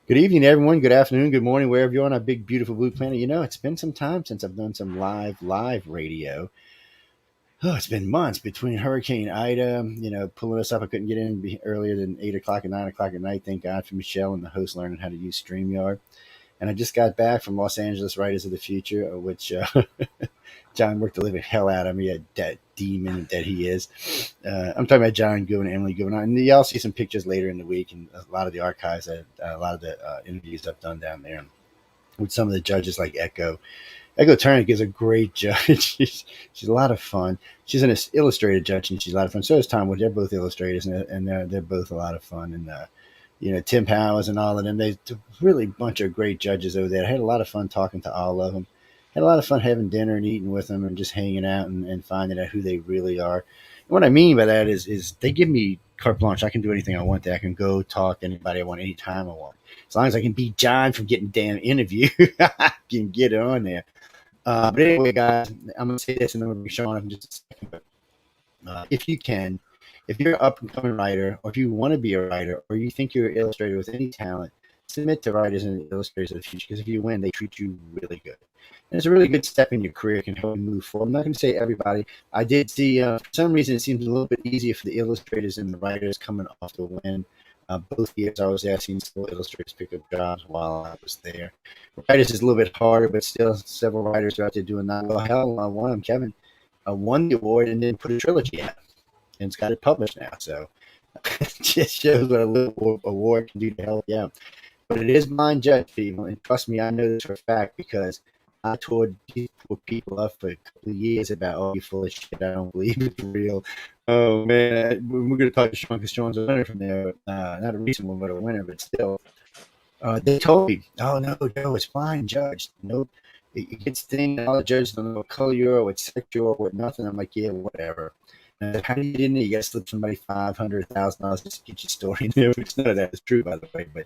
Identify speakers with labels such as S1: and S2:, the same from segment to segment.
S1: Good evening, everyone. Good afternoon. Good morning, wherever you're on our big, beautiful blue planet. It's been some time since I've done some live radio. Oh, it's been months between Hurricane Ida, pulling us up. I couldn't get in earlier than 8 o'clock and 9 o'clock at night. Thank God for Michelle and the host learning how to use StreamYard. And I just got back from Los Angeles Writers of the Future, which John worked the living hell out of me, that demon that he is. I'm talking about John Goodwin and Emily Goodwin. And y'all see some pictures later in the week and a lot of the archives, a lot of the interviews I've done down there with some of the judges like Echo. Echo Turner is a great judge. She's a lot of fun. She's an illustrated judge and she's a lot of fun. So is Tom Wood. They're both illustrators and they're both a lot of fun. And Tim Powers and all of them. There's a really bunch of great judges over there. I had a lot of fun talking to all of them. Had a lot of fun having dinner and eating with them and just hanging out and finding out who they really are. And what I mean by that is they give me carte blanche. I can do anything I want there. I can go talk to anybody I want anytime I want. As long as I can beat John from getting damn interview, I can get it on there. But anyway, guys, I'm going to say this and then we'll be showing up in just a second. But if you can, if you're an up and coming writer, or if you want to be a writer, or you think you're an illustrator with any talent, submit to Writers and Illustrators of the Future because if you win, they treat you really good. And it's a really good step in your career, can help you move forward. I'm not going to say everybody. I did see, for some reason, it seems a little bit easier for the illustrators and the writers coming off the win. Both years I was asking several illustrators pick up jobs while I was there. Writers is a little bit harder, but still several writers are out there doing that. Well, hell, one of them, Kevin, won the award and then put a trilogy out and it's got it published now. So it just shows what a little award can do to help you out. But it is blind judge, people, and trust me, I know this for a fact because I toured people up for a couple of years about, oh, you're full of shit. I don't believe it's real. Oh man, we're going to talk to Sean because Sean's a winner from there. Not a recent one, but a winner. But still, they told me, oh no, Joe, it's blind judge. Nope. It gets thing. All the judges don't know what color you are, what sex you are, what nothing. I'm like, yeah, whatever. How do you get in there? You got to slip somebody $500,000 just to get your story in there, which none of that is true, by the way. But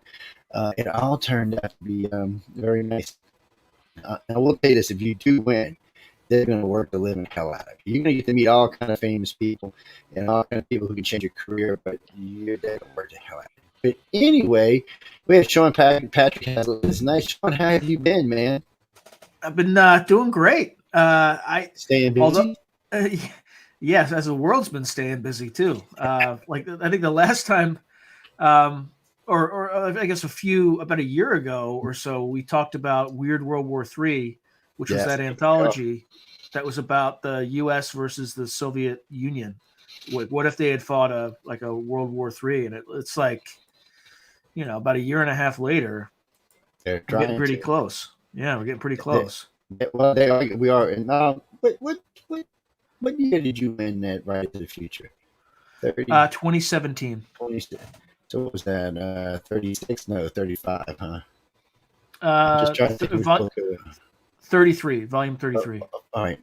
S1: it all turned out to be very nice. I will tell you this: if you do win, they're going to work the living hell out of you. You're going to get to meet all kind of famous people and all kind of people who can change your career, but they're going to work the hell out of you. But anyway, we have Sean Patrick Hazlett. It's nice, Sean. How have you been, man?
S2: I've been doing great. I
S1: Staying
S2: although
S1: busy.
S2: yes, as the world's been staying busy too. Like I think the last time, um, or I guess about a year ago or so, we talked about Weird World War III, which was
S1: Yes.
S2: that anthology that was about the U.S. versus the Soviet Union. What if they had fought a World War III? And it's like about a year and a half later,
S1: They're
S2: we're getting
S1: trying
S2: pretty
S1: to.
S2: close. Yeah, we're getting pretty close.
S1: Well, we are. And what what year did you win that Right to the Future? 30,
S2: 2017.
S1: 20. So what was that? 36? No, 35, huh? I'm just
S2: Uh,
S1: trying to think
S2: th-
S1: which book.
S2: 33, volume 33.
S1: All right.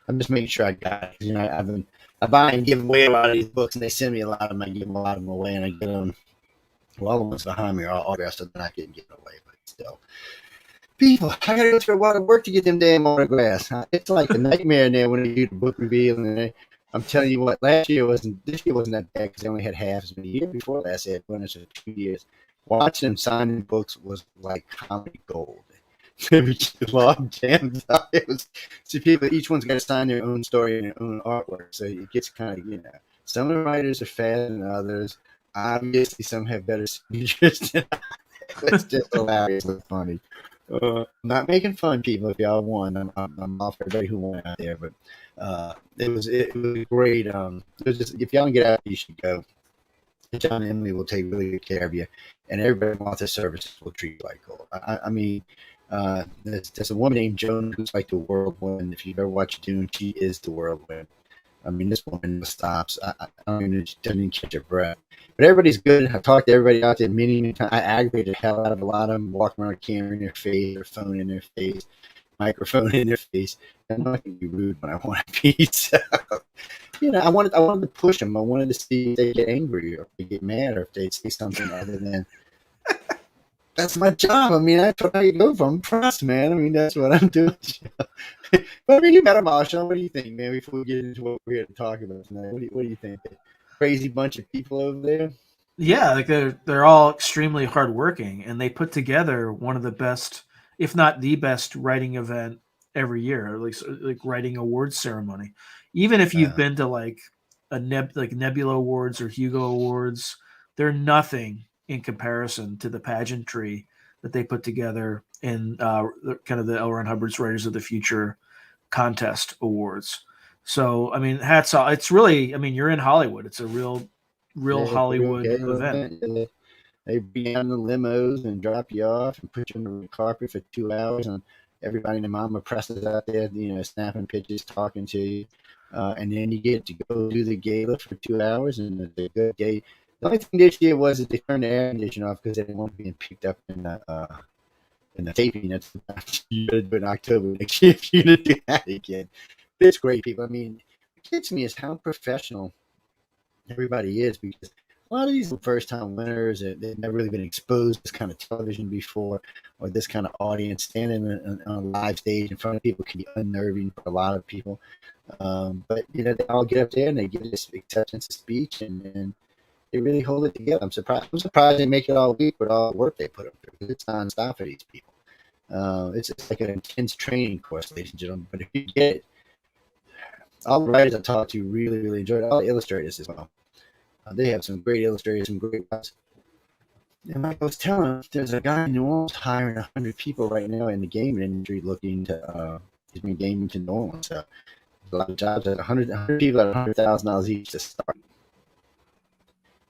S1: I'm just making sure I got it. I buy and give away a lot of these books, and they send me a lot of them. I give a lot of them away, and I get them. Well, all the ones behind me are all autographs, so they're not getting given away, but still. People, I gotta go through a lot of work to get them damn autographs. Huh? It's like a nightmare in there when they do the book reveal, and I'm telling you what, this year wasn't that bad because they only had half as many. The year before last, they had winners for 2 years. Watching them sign the books was like comedy gold. We just log jams out. It was see people. Each one's got to sign their own story and their own artwork, so it gets kind of Some of the writers are faster than others. Obviously, some have better signatures than others. It's just hilariously funny. Not making fun, people. If y'all won, I'm all for everybody who won out there. But it was great. It was just if y'all can get out, you should go. John and Emily will take really good care of you, and everybody wants their services will treat you like gold. I mean, there's a woman named Joan who's like the whirlwind. If you've ever watched Dune, she is the whirlwind. I mean, this woman stops. I don't even, she doesn't even catch her breath. But everybody's good. I talked to everybody out there many times. I aggravated the hell out of a lot of them, walking around with a camera in their face, their phone in their face, microphone in their face. I'm not going to be rude when I want a pizza. I wanted to push them. I wanted to see if they get angry or if they get mad or if they say something other than that's my job. I mean, that's what I go from press, man. I mean, that's what I'm doing. But I mean, you met him all, Sean. What do you think, man? Before we get into what we're here to talk about tonight, what do you think? A crazy bunch of people over there.
S2: Yeah, like they're all extremely hardworking, and they put together one of the best, if not the best, writing event every year, like writing awards ceremony. Even if you've
S1: Uh,
S2: been to like like Nebula Awards or Hugo Awards, they're nothing in comparison to the pageantry that they put together in kind of the L. Ron Hubbard's Writers of the Future contest awards. So I mean, hats off. It's really, I mean, you're in Hollywood. It's a real
S1: yeah, it's a real
S2: Hollywood
S1: gala
S2: event.
S1: event. Yeah, they bring you out in the limos and drop you off and put you on the red carpet for 2 hours, and everybody and the mama presses out there, snapping pictures, talking to you, and then you get to go do the gala for 2 hours, and it's a good day. The only thing this year was that they turned the air conditioner off because they didn't want it being picked up in the taping. That's you got to do it in October next year if you're gonna do that again. But it's great, people. I mean, what gets me is how professional everybody is, because a lot of these first time winners, they've never really been exposed to this kind of television before, or this kind of audience. Standing on a live stage in front of people can be unnerving for a lot of people. But they all get up there and they give this acceptance speech, and they really hold it together. I'm surprised they make it all week with all the work they put up there, because it's nonstop for these people. It's like an intense training course, ladies and gentlemen. But if you get it, all the writers I talked to really, really enjoyed it. All the illustrators as well. They have some great illustrators, some great writers. And like I was telling him, there's a guy in New Orleans hiring 100 people right now in the gaming industry, looking to he's been gaming to New Orleans. So a lot of jobs at 100 people at $100,000 each to start.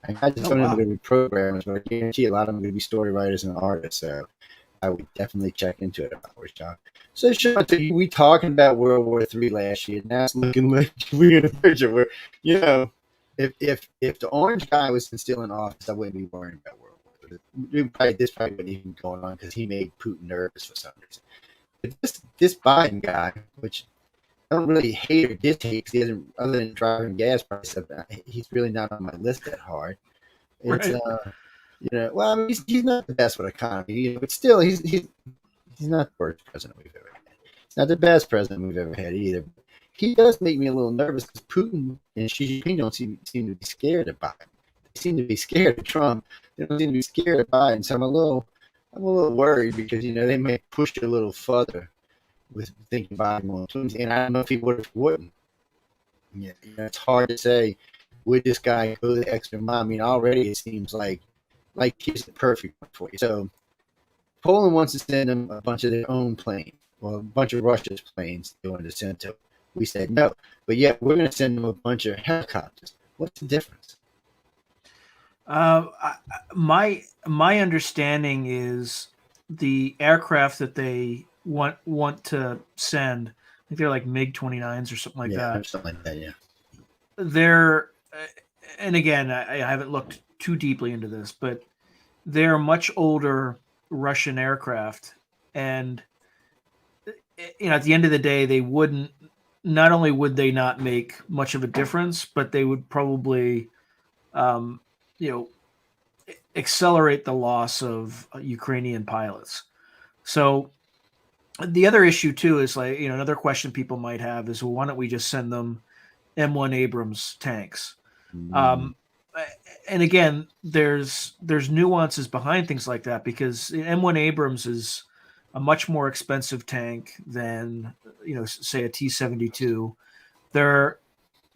S1: I imagine
S2: Oh
S1: some of them are
S2: wow.
S1: going to be programmers, but I guarantee a lot of them are going to be story writers and artists. So I would definitely check into it if I was John. So, Sean, we talking about World War III last year. Now it's looking like we're in a picture where, you know, if the orange guy was still in office, I wouldn't be worrying about World War III. This probably wouldn't even be going on because he made Putin nervous for some reason. But this Biden guy, which I don't really hate or dislike, because he hasn't, other than driving gas prices up, he's really not on my list that hard. It's
S2: Right.
S1: well, I mean, he's not the best with economy, but still, he's not the worst president we've ever had. He's not the best president we've ever had either. He does make me a little nervous because Putin and Xi Jinping don't seem to be scared of Biden. They seem to be scared of Trump. They don't seem to be scared of Biden. So I'm a little worried, because they may push it a little further with thinking Biden won't. And I don't know if he would or wouldn't. Yeah, it's hard to say. Would this guy go the extra mile? I mean, already it seems like he's the perfect one for you. So Poland wants to send them a bunch of their own planes, well, a bunch of Russia's planes they wanted to send to. We said no, but yet we're going to send them a bunch of helicopters. What's the difference?
S2: My understanding is the aircraft that they want to send. I think they're like MiG 29s or something like
S1: Yeah,
S2: that.
S1: something like that. Yeah.
S2: They're and again, I haven't looked too deeply into this, but they're much older Russian aircraft, and at the end of the day, they wouldn't. Not only would they not make much of a difference, but they would probably, um, you know, accelerate the loss of Ukrainian pilots. So the other issue too is like another question people might have is, well, why don't we just send them M1 Abrams tanks?
S1: Mm,
S2: Um, and again, there's nuances behind things like that, because M1 Abrams is a much more expensive tank than say a T-72. There,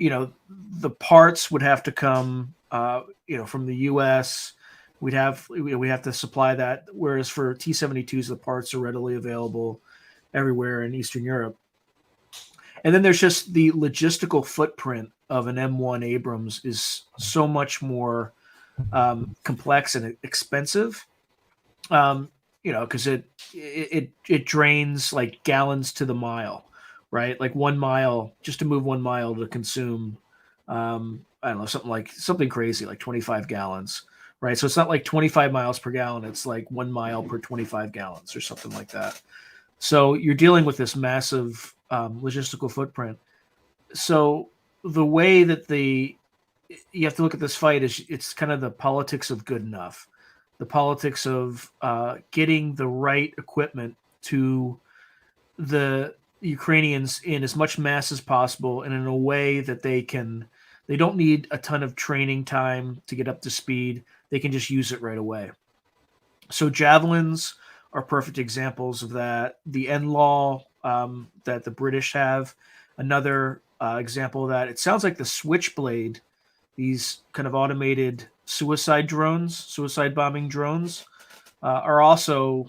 S2: the parts would have to come from the U.S. We have to supply that, whereas for T-72s the parts are readily available everywhere in Eastern Europe. And then there's just the logistical footprint of an M1 Abrams is so much more complex and expensive. Because it drains like gallons to the mile, right? Like 1 mile, just to move 1 mile to consume, I don't know, something crazy like 25 gallons, right? So it's not like 25 miles per gallon; it's like 1 mile per 25 gallons or something like that. So you're dealing with this massive logistical footprint. So the way that you have to look at this fight is it's kind of the politics of good enough, the politics of getting the right equipment to the Ukrainians in as much mass as possible and in a way that they don't need a ton of training time to get up to speed. they can just use it right away. So javelins are perfect examples of that. The NLAW that the British have, another example of that. It sounds like the Switchblade, these kind of automated suicide drones, suicide bombing drones, are also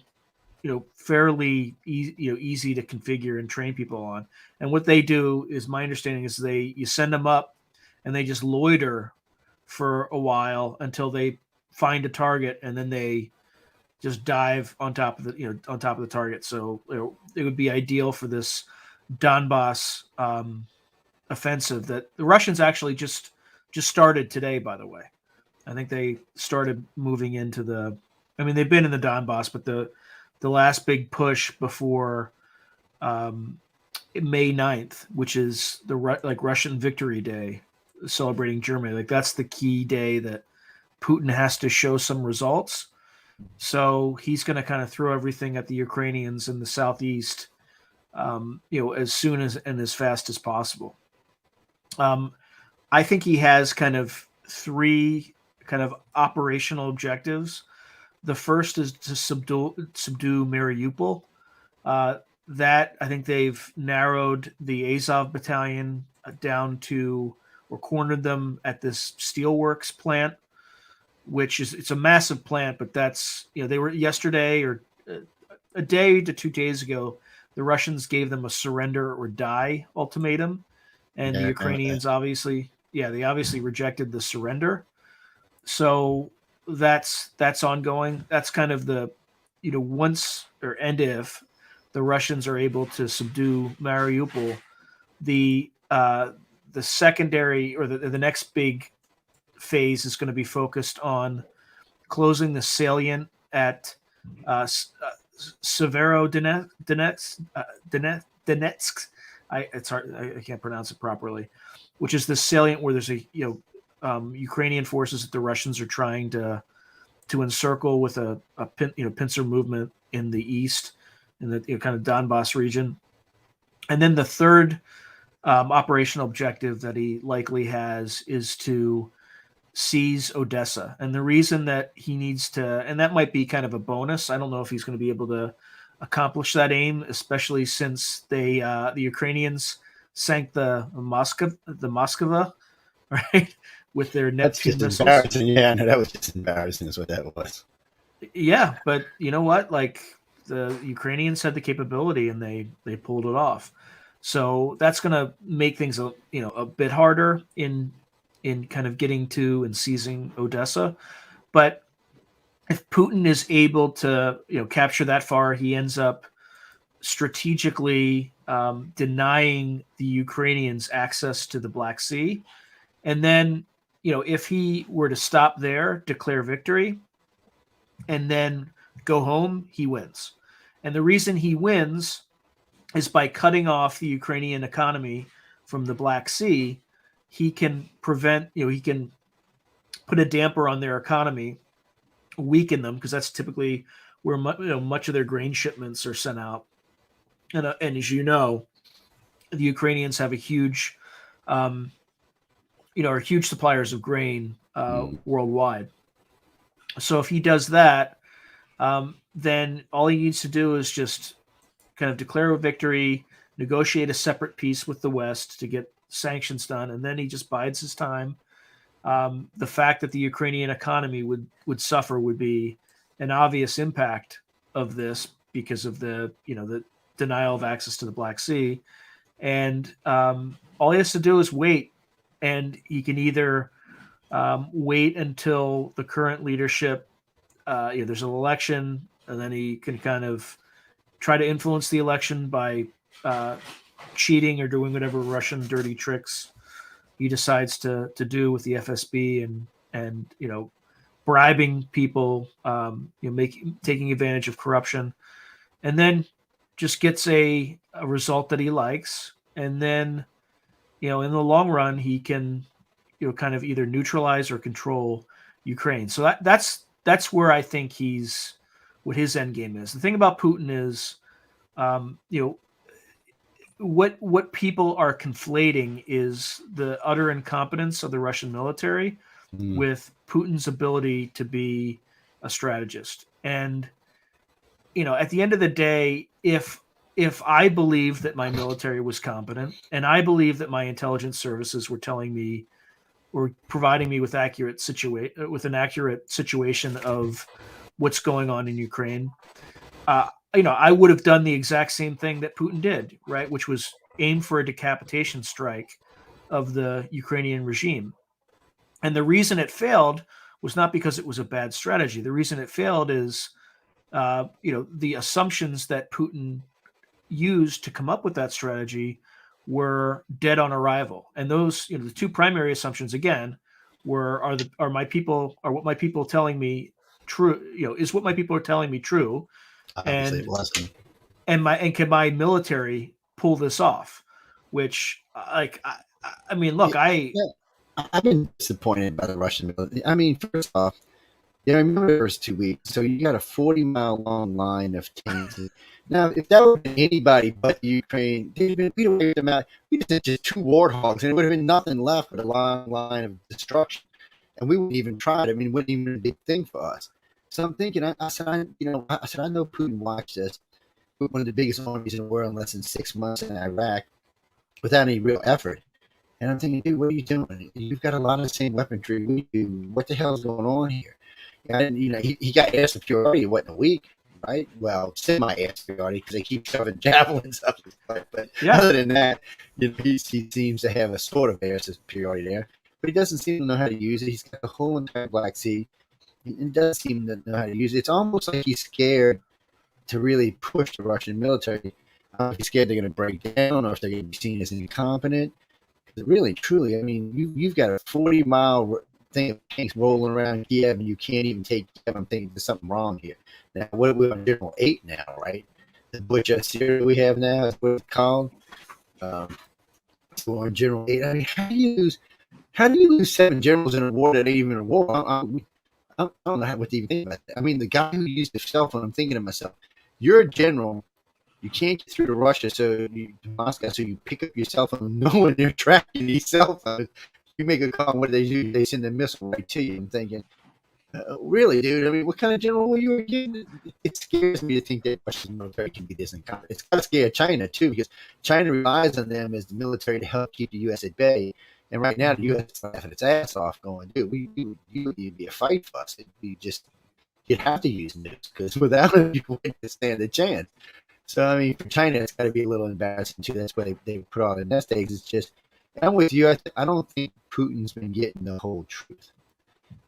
S2: fairly easy to configure and train people on. And what they do is, my understanding is, you send them up and they just loiter for a while until they find a target, and then they just dive on top of the target. So it would be ideal for this Donbass offensive that the Russians actually just started today. By the way, I think they started moving into the. I mean, they've been in the Donbass, but the last big push before May 9th, which is the Russian Victory Day, celebrating Germany. Like, that's the key day that Putin has to show some results. So he's going to kind of throw everything at the Ukrainians in the southeast, as soon as and as fast as possible. I think he has kind of three kind of operational objectives. The first is to subdue Mariupol. That, I think they've narrowed the Azov battalion down to, or cornered them at this steelworks plant, which it's a massive plant, but that's, they were yesterday, or a day to 2 days ago, the Russians gave them a surrender or die ultimatum, and the Ukrainians they obviously rejected the surrender. So that's ongoing. That's kind of the, once, or and if the Russians are able to subdue Mariupol, the secondary, or the next big phase is going to be focused on closing the salient at Severodonetsk. It's hard. I can't pronounce it properly. Which is the salient where there's a Ukrainian forces that the Russians are trying to encircle with a pincer movement in the east, in the kind of Donbass region. And then the third operational objective that he likely has is to seize Odessa. And the reason that he needs to, and that might be kind of a bonus, I don't know if he's going to be able to accomplish that aim, especially since the Ukrainians sank the Moskva, right, with their Neptune
S1: missiles.
S2: Embarrassing.
S1: Yeah, no, that was just embarrassing, is what that was.
S2: Yeah, but you know what? Like, the Ukrainians had the capability, and they pulled it off. So that's going to make things a bit harder in kind of getting to and seizing Odessa. But if Putin is able to capture that far, he ends up strategically denying the Ukrainians access to the Black Sea. And then, if he were to stop there, declare victory, and then go home, he wins. And the reason he wins is by cutting off the Ukrainian economy from the Black Sea. He can prevent, he can put a damper on their economy, weaken them, because that's typically where much of their grain shipments are sent out. And as you know, the Ukrainians have a huge, are huge suppliers of grain worldwide. So if he does that, then all he needs to do is just kind of declare a victory, negotiate a separate peace with the West to get sanctions done, and then he just bides his time. The fact that the Ukrainian economy would suffer would be an obvious impact of this, because of the denial of access to the Black Sea. And all he has to do is wait, and he can either wait until the current leadership, there's an election, and then he can kind of try to influence the election by cheating or doing whatever Russian dirty tricks he decides to do with the FSB, and bribing people, taking advantage of corruption, and then just gets a result that he likes, and then in the long run he can kind of either neutralize or control Ukraine. So that's where I think what his end game is. The thing about Putin is, what people are conflating is the utter incompetence of the Russian military with Putin's ability to be a strategist. And, at the end of the day, if I believe that my military was competent and I believe that my intelligence services were telling me or providing me with an accurate situation of what's going on in Ukraine, I would have done the exact same thing that Putin did, right? Which was aim for a decapitation strike of the Ukrainian regime. And the reason it failed was not because it was a bad strategy. The reason it failed is, the assumptions that Putin used to come up with that strategy were dead on arrival. And those, the two primary assumptions again were are what my people telling me true? Is what my people are telling me true?
S1: Obviously, it
S2: And
S1: wasn't.
S2: can my military pull this off? Which, I mean, look,
S1: Yeah, I've been disappointed by the Russian military. I mean, first off, I remember the first 2 weeks. So you got a 40-mile long line of tanks. Now, if that would have been anybody but Ukraine, we'd have wiped them out. We'd have just two warthogs, and it would have been nothing left but a long line of destruction. And we wouldn't even try it. I mean, it wasn't even a big thing for us. So I'm thinking, I said, I know Putin watched this, one of the biggest armies in the world in less than 6 months in Iraq without any real effort. And I'm thinking, dude, what are you doing? You've got a lot of the same weaponry we do. What the hell is going on here? And, he got air superiority, in a week, right? Well, semi-air superiority because they keep shoving javelins up his butt. But other than that, he seems to have a sort of air superiority there. But he doesn't seem to know how to use it. He's got the whole entire Black Sea. He does seem to know how to use it. It's almost like he's scared to really push the Russian military. He's scared they're going to break down or if they're going to be seen as incompetent. Really, truly, I mean, you've got a 40-mile thing of tanks rolling around Kiev, and you can't even take Kiev. I'm thinking there's something wrong here. Now, we're on General 8 now, right? The butcher Syria we have now is what it's called. We're on General 8. I mean, how do you lose 7 generals in a war that ain't even a war? I don't know what to even think about that. I mean, the guy who used the cell phone, I'm thinking to myself, you're a general. You can't get through to Russia, to Moscow, so you pick up your cell phone knowing they're tracking these cell phones. You make a call, what do? They send a missile right to you. I'm thinking, really, dude? I mean, what kind of general were you again? It scares me to think that Russian military can be this incompetent. It's got to scare China, too, because China relies on them as the military to help keep the U.S. at bay. And right now, the U.S. is laughing its ass off going, dude, you'd be a fight for us. You'd have to use nukes, because without them, you wouldn't stand a chance. So, I mean, for China, it's got to be a little embarrassing, too. That's why they put all the nest eggs. It's just, I'm with you. I don't think Putin's been getting the whole truth.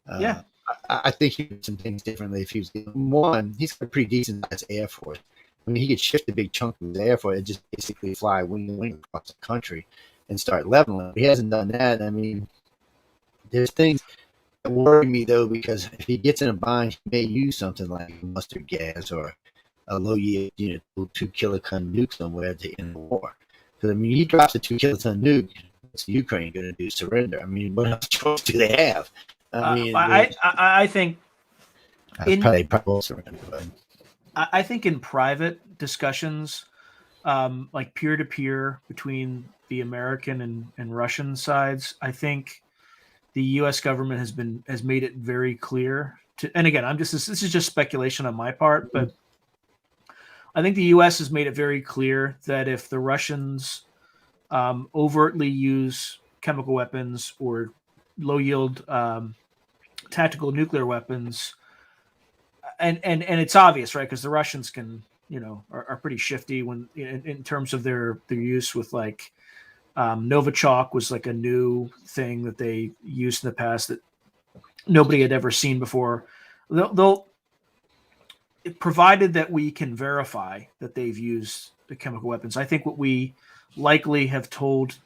S1: I think he did some things differently if he was getting one. He's got a pretty decent Air Force. I mean, he could shift a big chunk of his Air Force and just basically fly wing to wing across the country and start leveling. He hasn't done that. I mean, there's things that worry me, though, because if he gets in a bind, he may use something like mustard gas or a low yield, 2-kiloton nuke somewhere to end the war. Because I mean, he drops a 2-kiloton nuke, what's the Ukraine going to do? Surrender? I mean, what else choice do they have? I mean,
S2: I think
S1: probably surrender. But
S2: I think in private discussions, like peer to peer between the American and Russian sides, I think the U.S. government has made it very clear. And again, this is just speculation on my part, but I think the U.S. has made it very clear that if the Russians overtly use chemical weapons or low yield tactical nuclear weapons, and it's obvious, right? Because the Russians can, are pretty shifty when in terms of their use with like Novichok was like a new thing that they used in the past that nobody had ever seen before. They'll provided that we can verify that they've used the chemical weapons. I think what we likely have told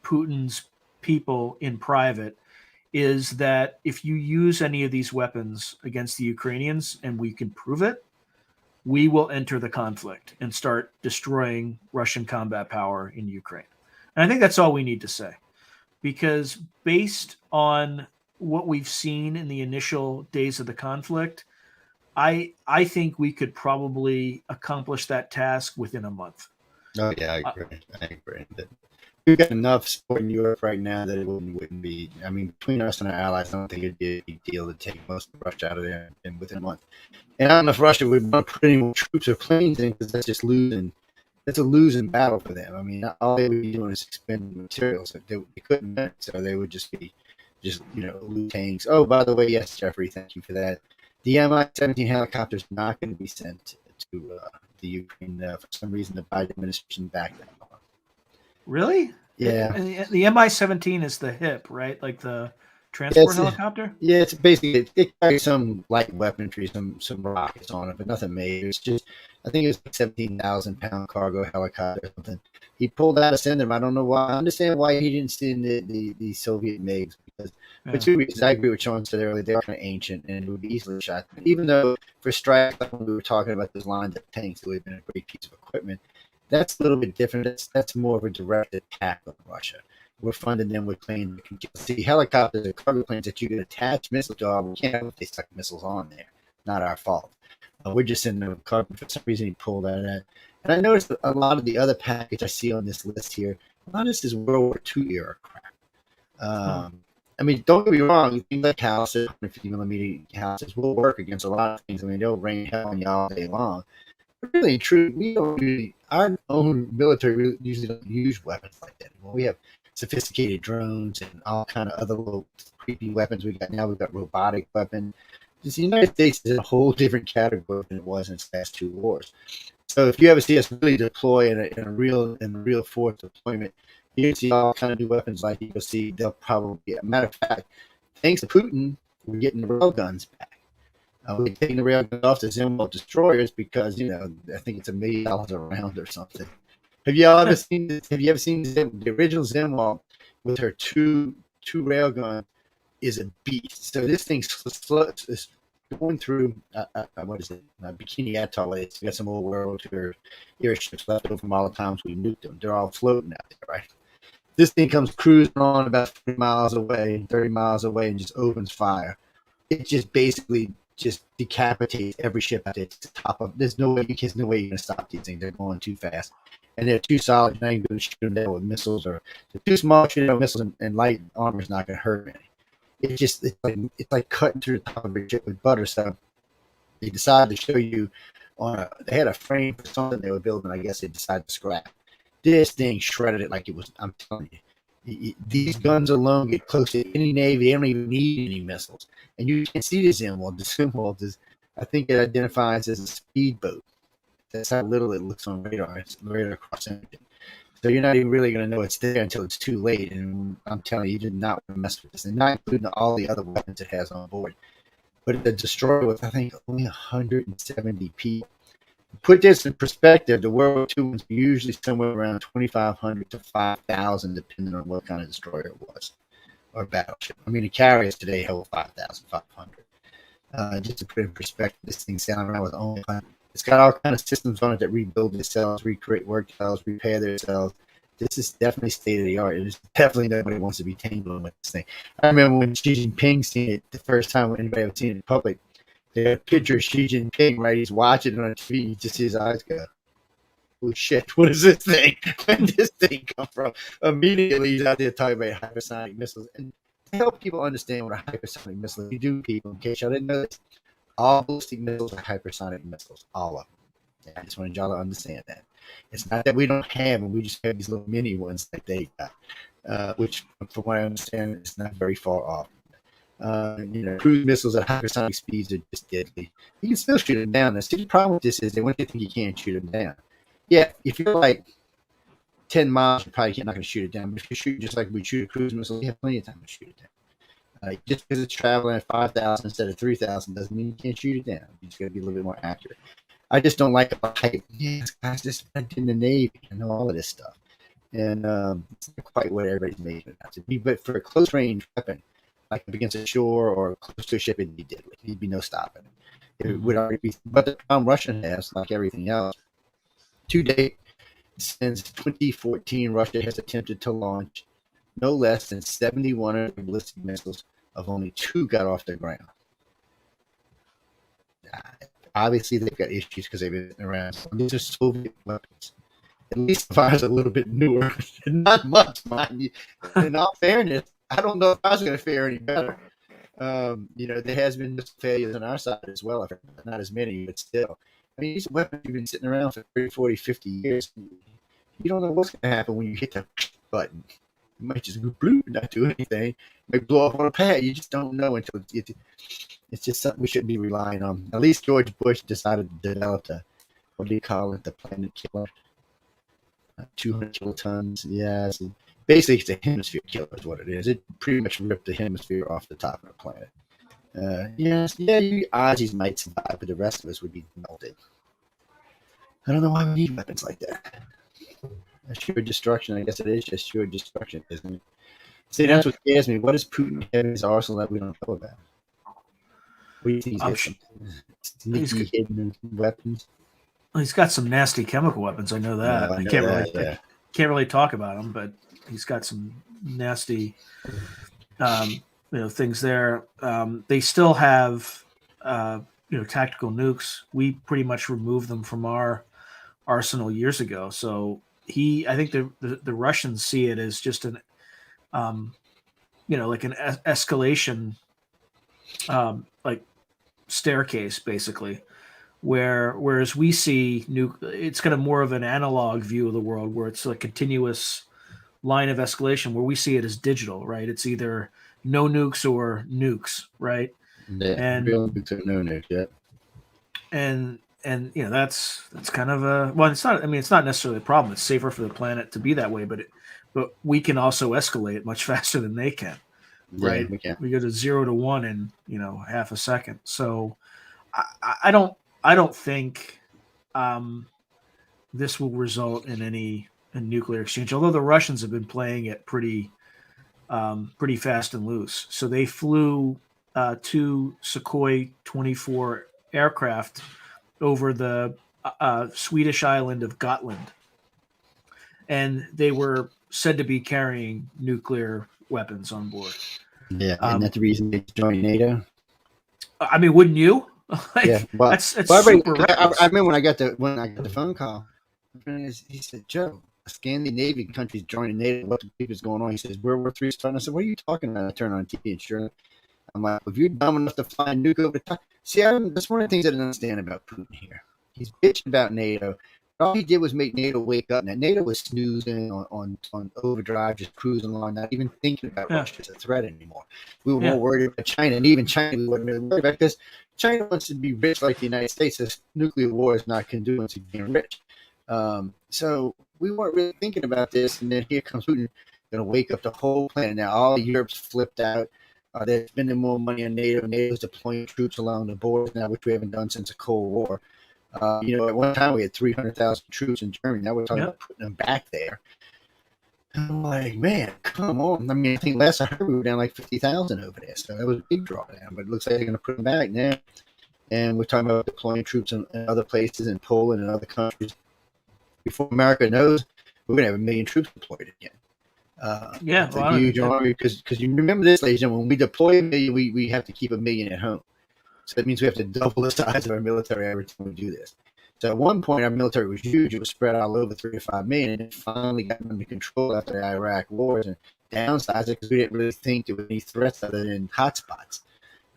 S2: Putin's people in private is that if you use any of these weapons against the Ukrainians and we can prove it, we will enter the conflict and start destroying Russian combat power in Ukraine. And I think that's all we need to say, because based on what we've seen in the initial days of the conflict, I think we could probably accomplish that task within a month.
S1: oh yeah, I agree. we've got enough support in Europe right now that it wouldn't be. I mean, between us and our allies, I don't think it'd be a big deal to take most of Russia out of there within a month. And I don't know if Russia would want to put any more troops or planes in because that's just losing. That's a losing battle for them. I mean, all they would be doing is expending materials that they couldn't make, so they would just be loot tanks. Oh, by the way, yes, Jeffrey, thank you for that. The Mi-17 helicopter is not going to be sent to the Ukraine for some reason. The Biden administration backed that off.
S2: Really?
S1: Yeah.
S2: The Mi-17 is the HIP, right? Like the transport
S1: It's
S2: helicopter?
S1: yeah, it's basically it carries some light weaponry, some rockets on it, but nothing major. It's just I think it was like 17,000 pound cargo helicopter or something. He pulled out to send them. I don't know why. I understand why he didn't send the Soviet MiGs because for
S2: Yeah.
S1: 2 reasons. I agree with Sean said earlier. They're kind of ancient and it would be easily shot. Even though for strikes, like when we were talking about those lined up tanks, it would have been a great piece of equipment. That's a little bit different. That's more of a direct attack on Russia. We're funding them with planes that can see helicopters and cargo planes that you can attach missiles to. We can't have if they stuck missiles on there. Not our fault. We're just sending them cargo. For some reason, he pulled that out. And I noticed a lot of the other package I see on this list here, a lot of this is World War II era crap. I mean, don't get me wrong. Things like houses, 150 millimeter houses will work against a lot of things. I mean, they'll rain hell on you all day long. But really, true, we don't really, our own military usually don't use weapons like that. Well, we have sophisticated drones and all kind of other little creepy weapons we got now. We've got robotic weapons. The United States is a whole different category than it was in its last two wars. So if you ever see us really deploy in a real force deployment, you see all kind of new weapons like you'll see. They'll probably, a matter of fact, thanks to Putin, we're getting the railguns back. We're taking the railguns off the Zimwalt destroyers because I think it's $1 million a round or something. Have you ever seen the original Zimwalt with her two railgun is a beast. So this thing's going through what is it? Bikini Atoll. It's got some old World War II airships left over from all the times we nuked them. They're all floating out there, right? This thing comes cruising on about 30 miles away, and just opens fire. It just basically just decapitates every ship out there. It's the top of. There's no way you're going to stop these things. They're going too fast, and they're too solid. You're not even going to shoot them down with missiles, or they're too small. Shooting down missiles and light armor is not going to hurt any. It's like cutting through the top of a ship with butter. So they decided to show you they had a frame for something they were building. I guess they decided to scrap. This thing shredded it like it was. I'm telling you, these guns alone get close to any navy. They don't even need any missiles, and you can see the Zimwalt. The Zimwalt is, I think, it identifies as a speedboat. That's how little it looks on radar. It's radar cross engine. So you're not even really going to know it's there until it's too late. And I'm telling you, you did not want to mess with this, and not including all the other weapons it has on board. But the destroyer with, I think, only 170 people. Put this in perspective, the World War II was usually somewhere around 2,500 to 5,000, depending on what kind of destroyer it was, or battleship. I mean, the carriers today hold 5,500. Just to put it in perspective, this thing's sailing around with only. It's got all kind of systems on it that rebuild themselves, recreate work cells, repair themselves. This is definitely state of the art. It is definitely nobody wants to be tangling with this thing. I remember when Xi Jinping seen it the first time when anybody had seen it in public. They had a picture of Xi Jinping, right? He's watching it on TV. You just see his eyes go, "Oh shit! What is this thing? Where did this thing come from?" Immediately, he's out there talking about hypersonic missiles. And to help people understand what a hypersonic missile is, you do, people, in case y'all didn't know this, all ballistic missiles are hypersonic missiles, all of them. I just wanted y'all to understand that. It's not that we don't have them, we just have these little mini ones that they got, which, from what I understand, is not very far off. Cruise missiles at hypersonic speeds are just deadly. You can still shoot them down. The problem with this is they want you to think you can't shoot them down. Yeah, if you're like 10 miles, you're probably not going to shoot it down. But if you shoot just like we shoot a cruise missile, you have plenty of time to shoot it down. Just because it's traveling at 5,000 instead of 3,000 doesn't mean you can't shoot it down. You just got to be a little bit more accurate. I just don't like the hype. Yes, guys, just went in the Navy. I know all of this stuff. And it's not quite what everybody's making it out to be. But for a close range weapon, like up against a shore or close to a ship, it'd be deadly. There'd be no stopping it. It would already be. But the problem Russia has, like everything else, to date, since 2014, Russia has attempted to launch no less than 71 ballistic missiles. Of only 2 got off the ground. Obviously, they've got issues because they've been around. These are Soviet weapons. At least if I was a little bit newer, not much, mind you. In all fairness, I don't know if I was going to fare any better. There has been failures on our side as well. Not as many, but still. I mean, these weapons have been sitting around for 30, 40, 50 years. You don't know what's going to happen when you hit the button. It might just go bloop, not do anything. It might blow up on a pad. You just don't know until it's just something we shouldn't be relying on. At least George Bush decided to develop what do you call it, the planet killer. 200 kilotons. Yeah, basically it's a hemisphere killer is what it is. It pretty much ripped the hemisphere off the top of the planet. You Aussies might survive, but the rest of us would be melted. I don't know why we need weapons like that. Sure destruction. I guess it is just sure destruction, isn't it? See, that's what scares me. What does Putin have in his arsenal that we don't know about? What do you think he's sneaky hidden weapons?
S2: He's got some nasty chemical weapons. I know that. I can't really talk about them, but he's got some nasty, things there. They still have, tactical nukes. We pretty much removed them from our arsenal years ago. So I think the Russians see it as just an, like an escalation, like staircase, basically. Whereas we see it's kind of more of an analog view of the world, where it's a continuous line of escalation, where we see it as digital, right? It's either no nukes or nukes, right?
S1: Yeah, and real nukes or no nukes, yeah.
S2: And that's kind of it's not. I mean, it's not necessarily a problem. It's safer for the planet to be that way, but we can also escalate much faster than they can, right?
S1: Yeah,
S2: we go to 0 to 1 in half a second. So I don't think this will result in any nuclear exchange, although the Russians have been playing it pretty fast and loose. So they flew 2 Sukhoi 24 aircraft over the Swedish island of Gotland, and they were said to be carrying nuclear weapons on board.
S1: Yeah, and that's the reason they joined NATO.
S2: I mean, wouldn't you?
S1: Yeah, well,
S2: that's super.
S1: I remember when I got the phone call. He said, "Joe, Scandinavian countries joining NATO. What the fuck is going on?" He says, "World War III starting." I said, "What are you talking about?" I turn on TV and sure, I'm like, "If you're dumb enough to fly a nuke over the top." See, that's one of the things I don't understand about Putin here. He's bitching about NATO. All he did was make NATO wake up. Now, NATO was snoozing on overdrive, just cruising along, not even thinking about Russia as a threat anymore. We were more worried about China, and even China we weren't really worried about because China wants to be rich like the United States. So nuclear war is not conducive to being rich. So we weren't really thinking about this, and then here comes Putin, going to wake up the whole planet. Now all of Europe's flipped out. They're spending more money on NATO. NATO's deploying troops along the borders now, which we haven't done since the Cold War. At one time we had 300,000 troops in Germany. Now we're talking about putting them back there. I'm like, man, come on. I mean, I think last I heard we were down like 50,000 over there. So that was a big drawdown. But it looks like they're going to put them back now. And we're talking about deploying troops in other places, in Poland and other countries. Before America knows, we're going to have 1 million troops deployed again. It's a huge army because you remember this, ladies and gentlemen, when we deploy 1 million, we have to keep 1 million at home. So that means we have to double the size of our military every time we do this. So at one point, our military was huge. It was spread all over 3 to 5 million, and it finally got under control after the Iraq wars and downsized it because we didn't really think there were any threats other than hotspots.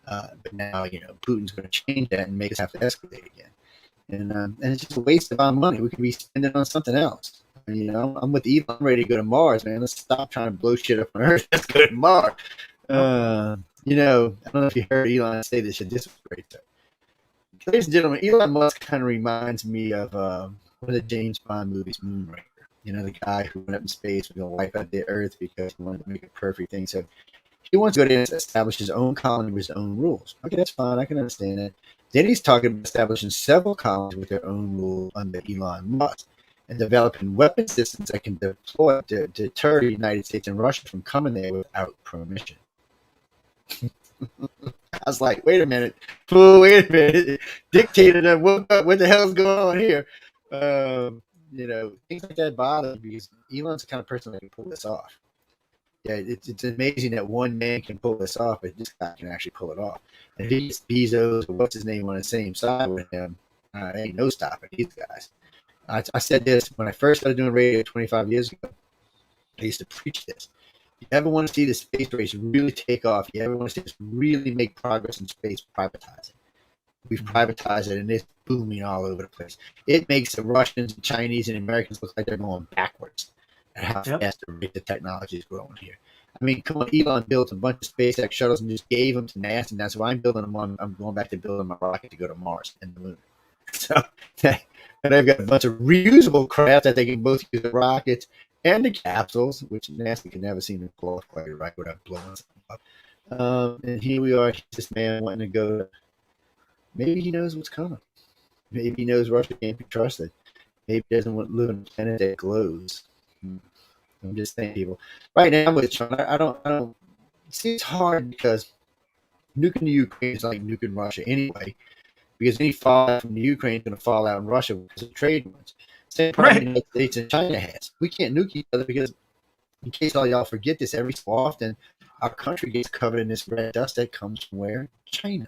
S1: But now, Putin's going to change that and make us have to escalate again. And it's just a waste of our money. We could be spending on something else. I'm with Elon. I'm ready to go to Mars, man. Let's stop trying to blow shit up on Earth. Let's go to Mars. I don't know if you heard Elon say this. This was great, though. Ladies and gentlemen, Elon Musk kind of reminds me of one of the James Bond movies, Moonraker. The guy who went up in space was going to wipe out the Earth because he wanted to make a perfect thing. So he wants to go there and establish his own colony with his own rules. Okay, that's fine. I can understand that. Then he's talking about establishing several colonies with their own rules under Elon Musk and developing weapon systems that can deploy to deter the United States and Russia from coming there without permission. I was like, wait a minute. Dictator woke up. What the hell's going on here? Things like that bother me because Elon's the kind of person that can pull this off. Yeah, it's amazing that one man can pull this off, but this guy can actually pull it off. And if he's Bezos or what's his name on the same side with him, ain't no stopping these guys. I said this when I first started doing radio 25 years ago. I used to preach this. If you ever want to see the space race really take off, you ever want to see us really make progress in space, privatize it. We've privatized it, and it's booming all over the place. It makes the Russians, and Chinese, and Americans look like they're going backwards at how fast the rate of technology is growing here. I mean, come on, Elon built a bunch of SpaceX shuttles and just gave them to NASA, and that's why I'm building them on. I'm going back to building my rocket to go to Mars and the moon. So, and I've got a bunch of reusable craft that they can both use the rockets and the capsules, which NASA can never seem to pull off quite right without blowing something up. And here we are, this man wanting to go. Maybe he knows what's coming. Maybe he knows Russia can't be trusted. Maybe he doesn't want to live on a planet that glows. I'm just saying, people. Right now, with Sean, I don't. See, it's hard because nuking the Ukraine is like nuking Russia anyway, because any fallout from the Ukraine is going to fall out in Russia because of trade wars. Same problem the United States and China has. We can't nuke each other because, in case all y'all forget this, every so often our country gets covered in this red dust that comes from where? China.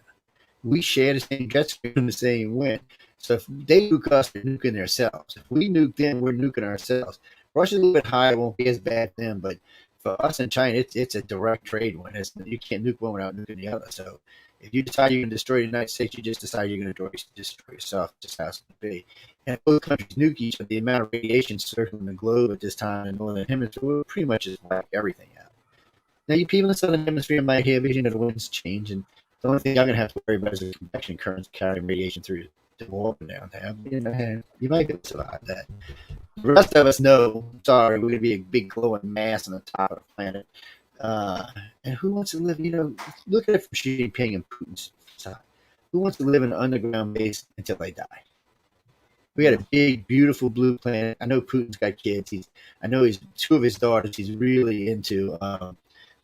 S1: We share the same jet stream and the same wind. So if they nuke us, they're nuking themselves. If we nuke them, we're nuking ourselves. Russia's a little bit higher, won't be as bad for them, but for us and China, it's a direct trade one. You can't nuke one without nuking the other. So if you decide you're going to destroy the United States, you just decide you're going to destroy yourself. Just has to be. And if both countries nuke each other, the amount of radiation circling the globe at this time in the northern hemisphere will pretty much just wipe everything out. Now, you people in the southern hemisphere might have vision of the winds change, and the only thing I'm going to have to worry about is the convection currents carrying radiation through the wall downtown. You might be able to survive that. The rest of us know, sorry, we're going to be a big glowing mass on the top of the planet. And who wants to live, look at it from Xi Jinping and Putin's side. Who wants to live in an underground base until they die? We got a big, beautiful blue planet. I know Putin's got kids. I know two of his daughters he's really into.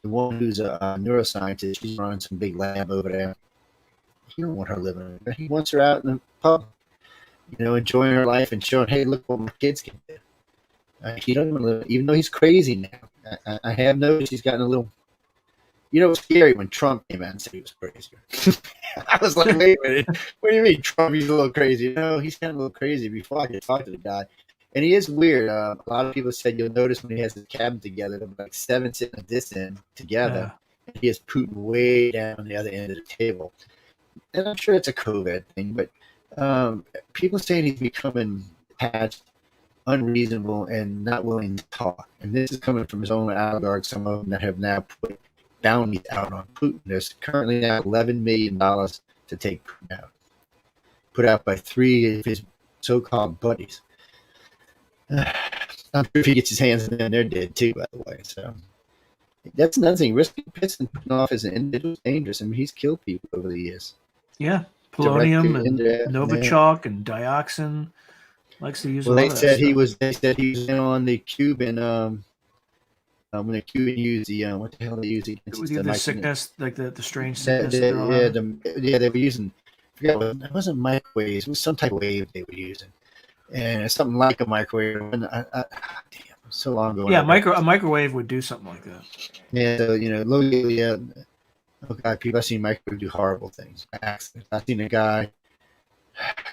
S1: The one who's a neuroscientist, she's running some big lab over there. He don't want her living there. He wants her out in the pub, enjoying her life and showing, hey, look what my kids can do. He doesn't want to live, even though he's crazy now. I have noticed he's gotten a little, it was scary when Trump came out and said he was crazy. I was like, wait a minute, what do you mean Trump, he's a little crazy? No, he's kind of a little crazy before I could talk to the guy. And he is weird. A lot of people said you'll notice when he has his cabinet together, there'll be like 7 sitting at this end together. And he has Putin way down on the other end of the table. And I'm sure it's a COVID thing, but people saying he's becoming patched, unreasonable, and not willing to talk. And this is coming from his own oligarchs, some of them that have now put bounties out on Putin. There's currently now $11 million to take Putin out, put out by 3 of his so-called buddies. I'm sure if he gets his hands in there, they're dead too, by the way. So that's another thing. Risking Pittston putting off as an individual is dangerous. I mean, he's killed people over the years.
S2: Yeah, polonium and Novichok and dioxin. Likes to use.
S1: Well, they said he was in on the Cuban. When the Cuban used the what the hell they used against
S2: the sickness, like the strange
S1: sickness. They were using. I forget, it wasn't microwaves. It was some type of wave they were using. And it's something like a microwave. And damn, so long ago.
S2: Yeah, a microwave would do something like that.
S1: Yeah, so locally, oh God, people, I've seen microwave do horrible things. I've seen a guy.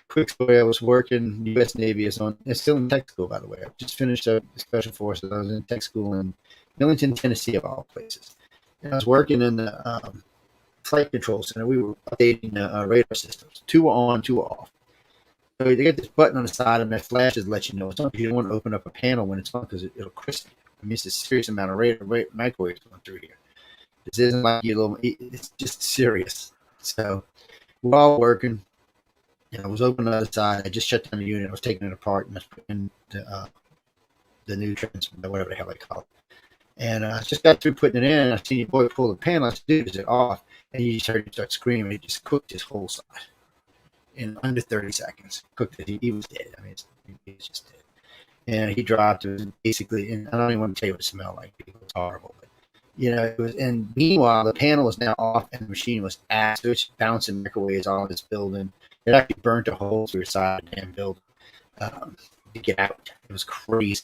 S1: Quick story: I was working. U.S. Navy is on. It's still in tech school, by the way. I just finished up Special Forces. I was in tech school in Millington, Tennessee, of all places. And I was working in the flight control center. We were updating the radar systems. 2 were on, 2 were off. So they get this button on the side and that flashes let you know it's on. You don't want to open up a panel when it's on because it'll crisp you. I mean, it's a serious amount of microwaves going through here. This isn't like it's just serious. So we're all working. I was open on the other side. I just shut down the unit. I was taking it apart and I was putting the new transmitter, whatever the hell they call it. And I just got through putting it in. And I seen your boy pull the panel. I said, dude, is it off? And he just heard him start screaming. He just cooked his whole side in under 30 seconds. Cooked it. He was dead. I mean, he was just dead. And he dropped. It was basically, and I don't even want to tell you what it smelled like. It was horrible. But, it was. And meanwhile, the panel was now off, and the machine was so it's bouncing microwaves all in this building. It actually burnt a hole through the side of the damn building to get out. It was crazy.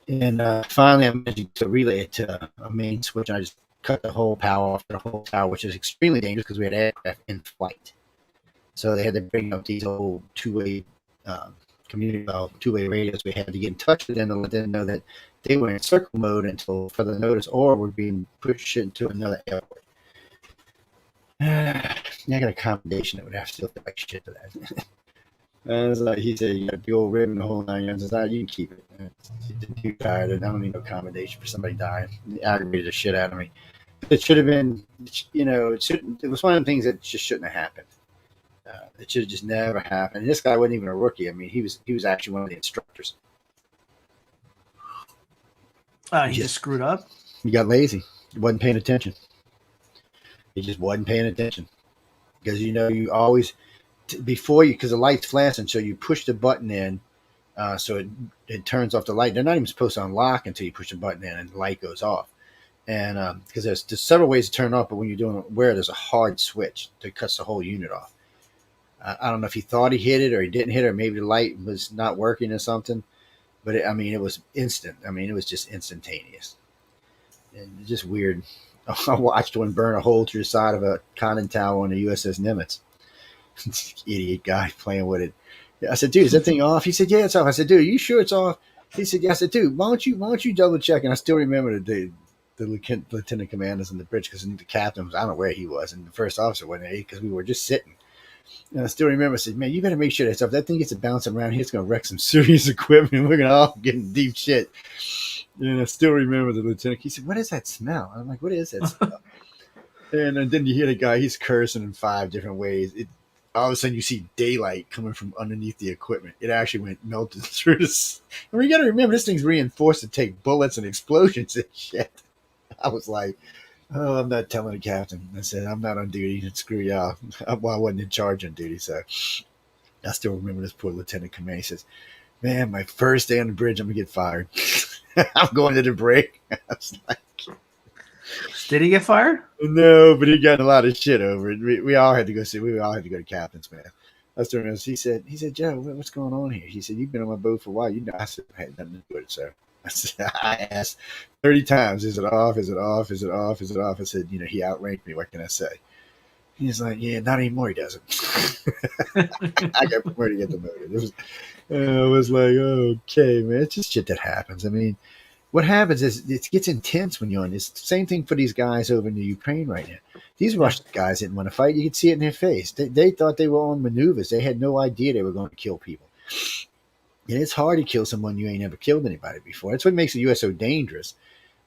S1: And finally, I managed to relay it to a main switch. And I just cut the whole power off the whole tower, which is extremely dangerous because we had aircraft in flight. So they had to bring up these old two-way two-way radios we had to get in touch with them to let them know that they were in circle mode until further notice, or were being pushed into another airport. I got a accommodation that would have to still feel like shit to that. And it's like he said, you got a big old rib in the whole 9 yards. I said, you can keep it. The dude died. I don't need no accommodation for somebody dying. It aggravated the shit out of me. It should have been, it was one of the things that just shouldn't have happened. It should have just never happened. And this guy wasn't even a rookie. I mean, he was actually one of the instructors.
S2: He just screwed up.
S1: He got lazy. He wasn't paying attention. He just wasn't paying attention. Because, you always, before you, because the light's flashing, so you push the button in, so it turns off the light. They're not even supposed to unlock until you push the button in and the light goes off. And because there's several ways to turn it off, but when you're doing it where there's a hard switch that cuts the whole unit off. I don't know if he thought he hit it or he didn't hit it, or maybe the light was not working or something. But it was instant. I mean, it was just instantaneous. And just weird. I watched one burn a hole through the side of a conning tower on the USS Nimitz. Idiot guy playing with it. I said, dude, is that thing off? He said, yeah, it's off. I said, dude, are you sure it's off? He said, yeah. I said, dude, why don't you double check? And I still remember the lieutenant commanders in the bridge, because the captain was, I don't know where he was, and the first officer wasn't there because we were just sitting. And I still remember, I said, man, you better make sure that stuff, that thing gets to bouncing around here, it's going to wreck some serious equipment. We're going to all get in deep shit. And I still remember the lieutenant. He said, what is that smell? I'm like, what is that smell? And then you hear the guy, he's cursing in 5 different ways. All of a sudden, you see daylight coming from underneath the equipment. It actually went melted through this. And you got to remember, this thing's reinforced to take bullets and explosions and shit. I was like, oh, I'm not telling the captain. I said, I'm not on duty, and screw y'all. Well, I wasn't in charge on duty, so I still remember this poor lieutenant commander. He says, man, my first day on the bridge, I'm going to get fired. I'm going to the break. I was like,
S2: did he get fired?
S1: No, but he got a lot of shit over it. We all had to go see. We all had to go to captain's, man. I still remember. He said, Joe, what's going on here? He said, you've been on my boat for a while. I said, I had nothing to do with it, sir. I said, I asked 30 times, is it off? Is it off? Is it off? Is it off? I said, he outranked me. What can I say? He's like, yeah, not anymore. He doesn't. I got promoted to get demoted. It was like, okay, man. It's just shit that happens. I mean, what happens is it gets intense when you're on this. Same thing for these guys over in the Ukraine right now. These Russian guys didn't want to fight. You could see it in their face. They thought they were on maneuvers. They had no idea they were going to kill people. And it's hard to kill someone you ain't ever killed anybody before. That's what makes the U.S. so dangerous.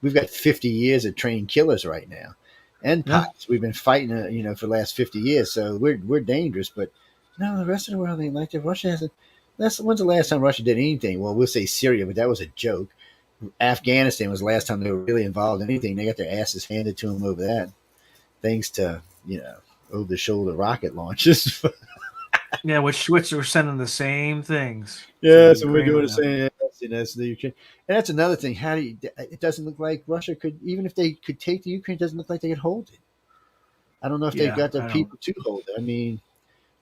S1: We've got 50 years of trained killers right now, and pilots. We've been fighting, for the last 50 years. So we're dangerous. But no, the rest of the world ain't like that. Russia hasn't. When's the last time Russia did anything? Well, we'll say Syria, but that was a joke. Afghanistan was the last time they were really involved in anything. They got their asses handed to them over that, thanks to over the shoulder rocket launches.
S2: Yeah, which were sending the same things.
S1: Yeah, so we're doing the same. That's the Ukraine, and that's another thing. It doesn't look like Russia could, even if they could take the Ukraine, it doesn't look like they could hold it. I don't know if they've got the people to hold it. I mean,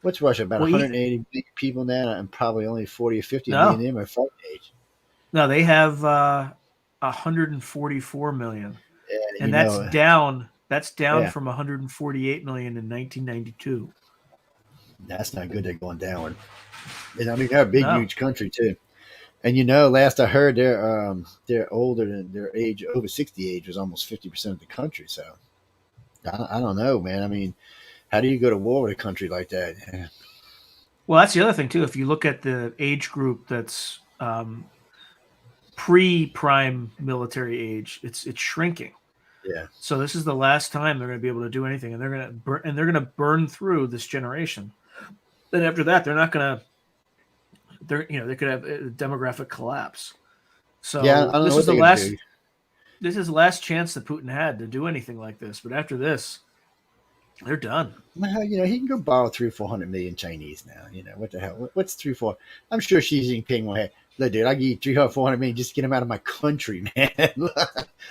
S1: what's Russia, about 180 million people now, and probably only 40 or 50 million of them are fighting age.
S2: No, they have 144 million, and that's down. That's down from 148 million in 1992.
S1: That's not good. They're going down, and I mean they're a big, huge country too. And last I heard, they're older than their age. Over 60 age was almost 50% of the country. So I don't know, man. I mean, how do you go to war with a country like that? Yeah.
S2: Well, that's the other thing too. If you look at the age group that's pre-prime military age, it's shrinking.
S1: Yeah.
S2: So this is the last time they're going to be able to do anything, and they're going to burn through this generation. Then after that, they're not going to. They could have a demographic collapse. So this is the last. This is the last chance that Putin had to do anything like this. But after this, they're done.
S1: Well, he can go borrow 300-400 million Chinese now. What the hell? What's 3-4? I'm sure Xi Jinping will have. Look, dude, I give you 300-400 million just to get them out of my country, man.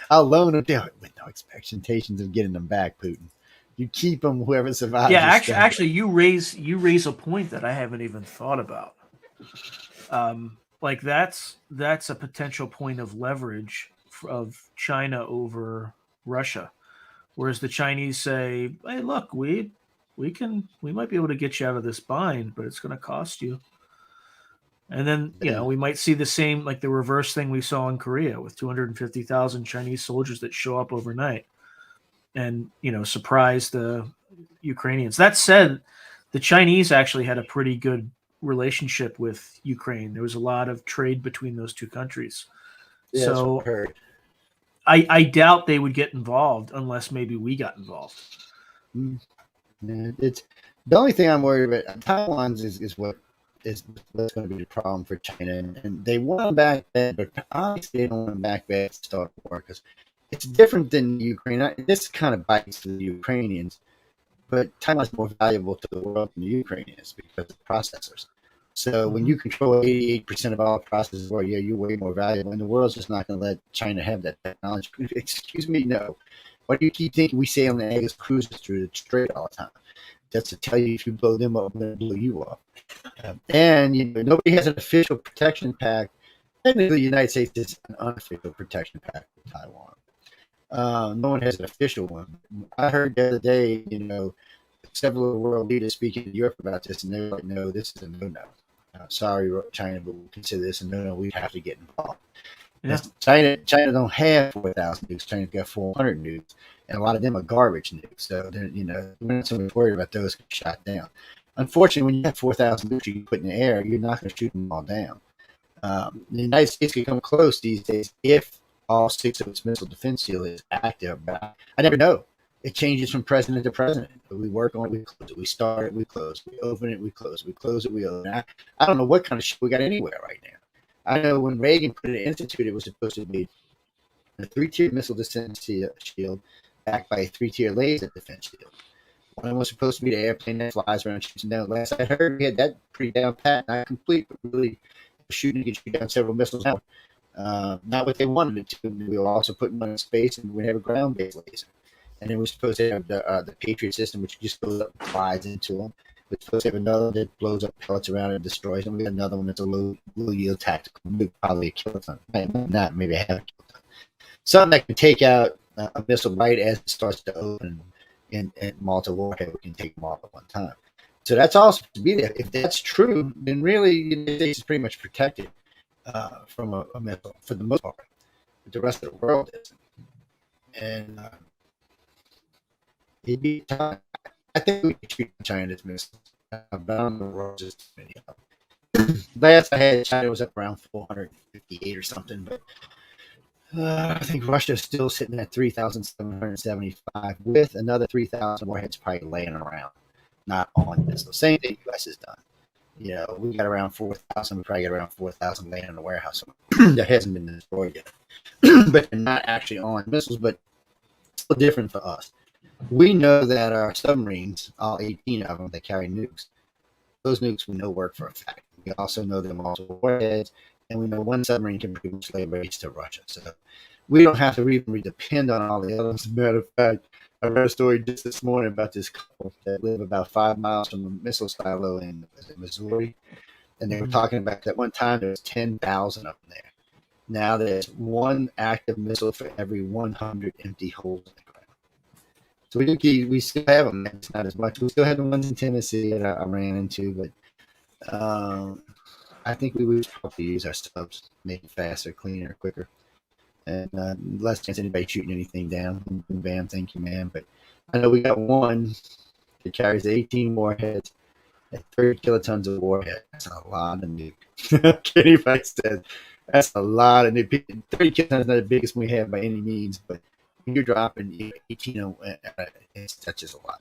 S1: I'll loan them down with no expectations of getting them back, Putin. You keep them, whoever survives.
S2: Yeah, actually, you raise a point that I haven't even thought about. Like that's a potential point of leverage of China over Russia, whereas the Chinese say, "Hey, look, we might be able to get you out of this bind, but it's going to cost you." And then,
S1: Yeah.
S2: we might see the same, like the reverse thing we saw in Korea with 250,000 Chinese soldiers that show up overnight and, surprise the Ukrainians. That said, the Chinese actually had a pretty good relationship with Ukraine. There was a lot of trade between those two countries.
S1: Yeah, that's what I
S2: So
S1: heard.
S2: I doubt they would get involved unless maybe we got involved.
S1: Mm. Yeah, it's the only thing I'm worried about. Taiwan's is what's going to be the problem for China, and they want them back then, but obviously they don't want them back bad to start a war because it's different than Ukraine. This kind of bites the Ukrainians, but Taiwan's more valuable to the world than the Ukrainians because of processors. So when
S2: Mm-hmm.
S1: you control 88% of all processors, well, yeah, you're way more valuable, and the world's just not going to let China have that technology. Excuse me, no. Why do you keep thinking we sail on the Agus cruises through the strait all the time? That's to tell you if you blow them up, I'm going to blow you up. And nobody has an official protection pact. Technically, the United States is an unofficial protection pact with Taiwan. No one has an official one. I heard the other day, several world leaders speaking to Europe about this, and they're like, "No, this is a no-no. Sorry, China, but we'll consider this a no-no. We have to get involved."
S2: Yeah.
S1: China don't have 4,000 nukes. China's got 400 nukes, and a lot of them are garbage nukes. So we're not so much worried about those getting shot down. Unfortunately, when you have 4,000 nukes you put in the air, you're not going to shoot them all down. The United States can come close these days if all 6 of its missile defense shield is active. But I never know. It changes from president to president. We work on it, we close it. We start it, we close it. We open it, we close it. We close it, we open it. I don't know what kind of shit we got anywhere right now. I know when Reagan put it institute, it was supposed to be a 3-tier missile defense shield backed by a 3-tier laser defense shield. One of them was supposed to be the airplane that flies around shooting down. Last I heard, we had that pretty down pat, not complete, but really shooting to shoot down several missiles now. Not what they wanted it to. We were also putting one in space, and we have a ground-based laser. And then we're supposed to have the Patriot system, which just goes up and flies into them. We're supposed to have another that blows up pellets around and destroys them. We got another one that's a low yield tactical nuke, probably a kiloton. Not maybe a half a kiloton. Something that can take out a missile right as it starts to open in Malta warhead. We can take them all at one time. So that's all supposed to be there. If that's true, then really the United States is pretty much protected from a missile for the most part. But the rest of the world isn't. And it'd be time. I think we could treat China's missiles. But I don't know just many of them. Last I had, China was up around 458 or something, but I think Russia's still sitting at 3,775 with another 3,000 warheads probably laying around, not on missiles. Same thing the U.S. has done. We got around 4,000. We probably got around 4,000 laying in the warehouse that hasn't been destroyed yet. But they're not actually on missiles, but it's still different for us. We know that our submarines, all 18 of them that carry nukes, those nukes we know work for a fact. We also know they're multiple warheads, and we know one submarine can produce slave rates to Russia. So we don't have to even depend on all the others. As a matter of fact, I read a story just this morning about this couple that live about 5 miles from a missile silo in Missouri, and they were talking about that one time there was 10,000 of them there. Now there's one active missile for every 100 empty holes in the ground. So we still have them. It's not as much. We still have the ones in Tennessee that I ran into, but I think we would probably use our subs, make it faster, cleaner, quicker, and less chance anybody shooting anything down. Bam, thank you, man. But I know we got one that carries 18 warheads at 30 kilotons of warhead. That's a lot of nuke. Kenny Fight says that's a lot of nuke. 30 kilotons is not the biggest we have by any means, but you're dropping 18, that's just a lot.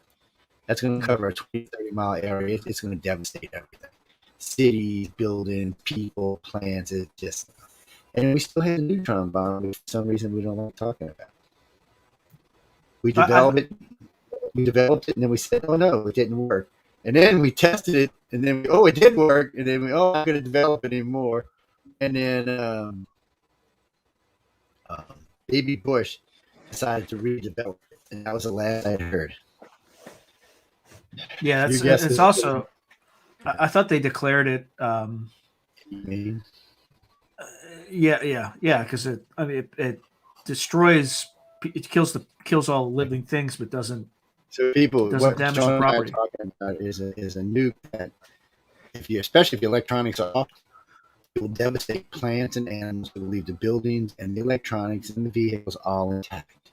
S1: That's going to cover a 20, 30-mile area. It's going to devastate everything. Cities, buildings, people, plants. It's just, and we still have a neutron bomb, which for some reason we don't like talking about. We developed it, and then we said, oh no, it didn't work. And then we tested it, and then it did work, and then I'm not going to develop it anymore. And then Baby Bush decided to redevelop it, and that was the last I'd heard.
S2: Yeah, it's also. I thought they declared it. Yeah, because it destroys, it kills all living things, but doesn't.
S1: So people,
S2: doesn't
S1: what
S2: damage
S1: Sean
S2: the
S1: and I are
S2: property.
S1: talking about is a nuke that, especially if your electronics are off, It will devastate plants and animals. It will leave the buildings and the electronics and the vehicles all intact.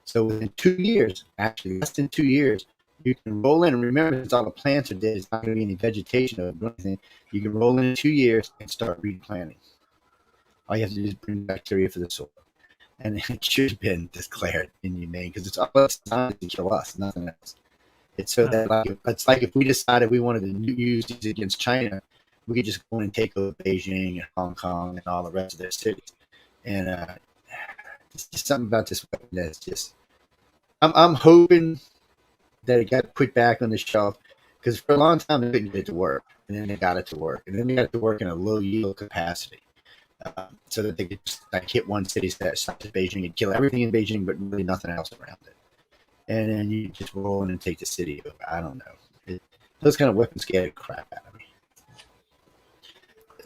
S1: So within 2 years, actually less than 2 years, you can roll in. And remember, since all the plants are dead, it's not going to be any vegetation or anything. You can roll in 2 years and start replanting. All you have to do is bring bacteria for the soil. And it should have been declared inhumane because it's all it's designed to kill us, nothing else. It's so that it's like if we decided we wanted to use these against China, we could just go in and take over Beijing and Hong Kong and all the rest of their cities. And it's just something about this weapon that's just. I'm hoping that it got put back on the shelf because for a long time they couldn't get it to work, and then they got it to work, and then they got it to work in a low yield capacity. So that they could just like hit one city, such as Beijing, and kill everything in Beijing, but really nothing else around it. And then you just roll in and take the city over. I don't know. Those kind of weapons scare the crap out of me.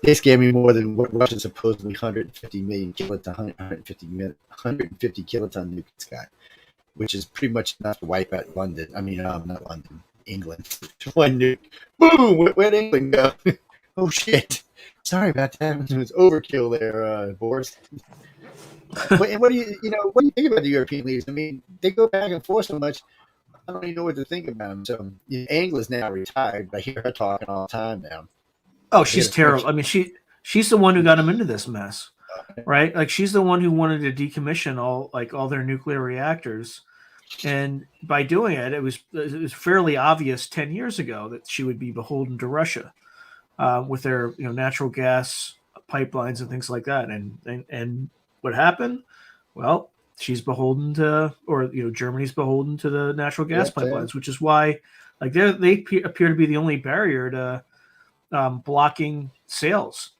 S1: They scare me more than what Russia's supposedly 150 million kiloton, 150 kiloton nuclear got, which is pretty much enough to wipe out London. I mean, not London, England. One nuke, boom! Where'd England go? Oh shit! Sorry about that. It was overkill there, Boris. But what do you think about the European leaders? I mean, they go back and forth so much. I don't even know what to think about them. So Angela's now retired, but I hear her talking all the time now.
S2: Oh, she's terrible. I mean, she's the one who got him into this mess, right? Like she's the one who wanted to decommission all their nuclear reactors, and by doing it, it was fairly obvious 10 years ago that she would be beholden to Russia. With their natural gas pipelines and things like that. And what happened? Well, she's beholden to, or Germany's beholden to the natural gas pipelines, which is why like they appear to be the only barrier to blocking sales,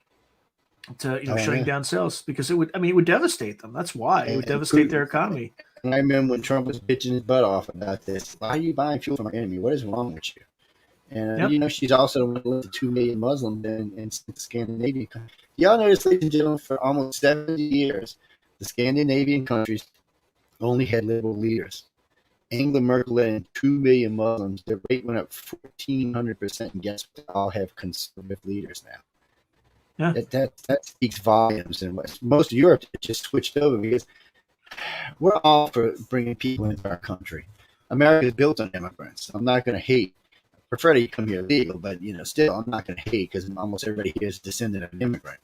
S2: to shutting down sales, because it would devastate them. That's why it would devastate their economy.
S1: And I remember when Trump was bitching his butt off about this. Why are you buying fuel from our enemy? What is wrong with you? And she's also one of 2 million Muslims in Scandinavian countries. Y'all notice, ladies and gentlemen, for almost 70 years, the Scandinavian countries only had liberal leaders. Angela Merkel led in 2 million Muslims. Their rate went up 1,400%, and guess what? They all have conservative leaders now. Yeah. That speaks volumes. And most of Europe just switched over because we're all for bringing people into our country. America is built on immigrants. I'm not going to hate. Prefer to come here legal, but still, I'm not going to hate because almost everybody here is descendant of an immigrant.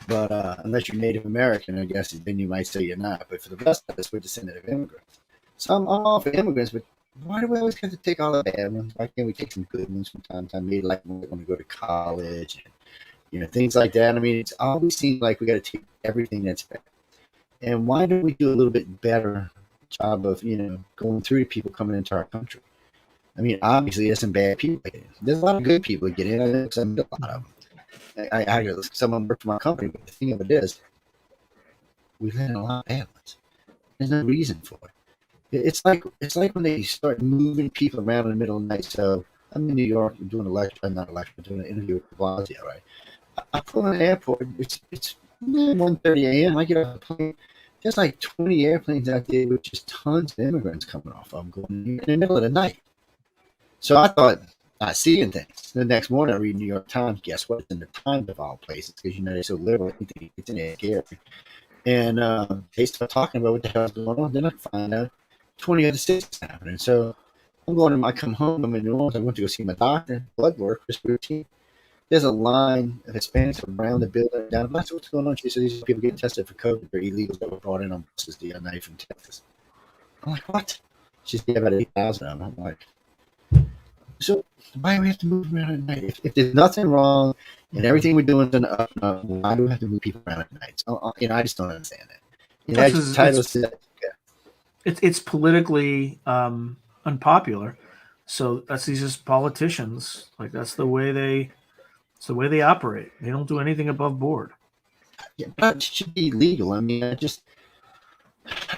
S1: But unless you're Native American, I guess then you might say you're not. But for the rest of us, we're descendant of immigrants. So I'm all for immigrants, but why do we always have to take all the bad ones? Why can't we take some good ones from time to time? Maybe like when we want to go to college, and things like that. I mean, it's always seems like we got to take everything that's bad. And why don't we do a little bit better job of going through people coming into our country? I mean, obviously, there's some bad people. There's a lot of good people that get in. I know some a lot of them. I someone worked for my company, but the thing of it is, we let in a lot of bad ones. There's no reason for it. It's like when they start moving people around in the middle of the night. So I'm in New York, I'm doing doing an interview with Blasio, right? I pull in the airport. It's 1:30 a.m. I get off the plane. There's like 20 airplanes out there with just tons of immigrants coming off. I'm going in the middle of the night. So I thought, not seeing things. The next morning, I read New York Times. Guess what? It's in the Times of all places because they're so liberal. It's in there scary. And they start talking about what the hell is going on. Then I find out 20 other states happening. So I come home. I'm in New Orleans. I went to go see my doctor, blood work, just routine. There's a line of Hispanics around the building. Down. That's what's going on. She said these people getting tested for COVID. They're illegals that were brought in on buses the other night from Texas. I'm like, what? She said about 8,000 of them. I'm like, so why do we have to move around at night? If there's nothing wrong and everything we're doing is an up and up, why do we have to move people around at night? So, I just don't understand that.
S2: It's politically unpopular, so these just politicians. Like that's the way they operate. They don't do anything above board.
S1: Yeah, but it should be legal. I mean, I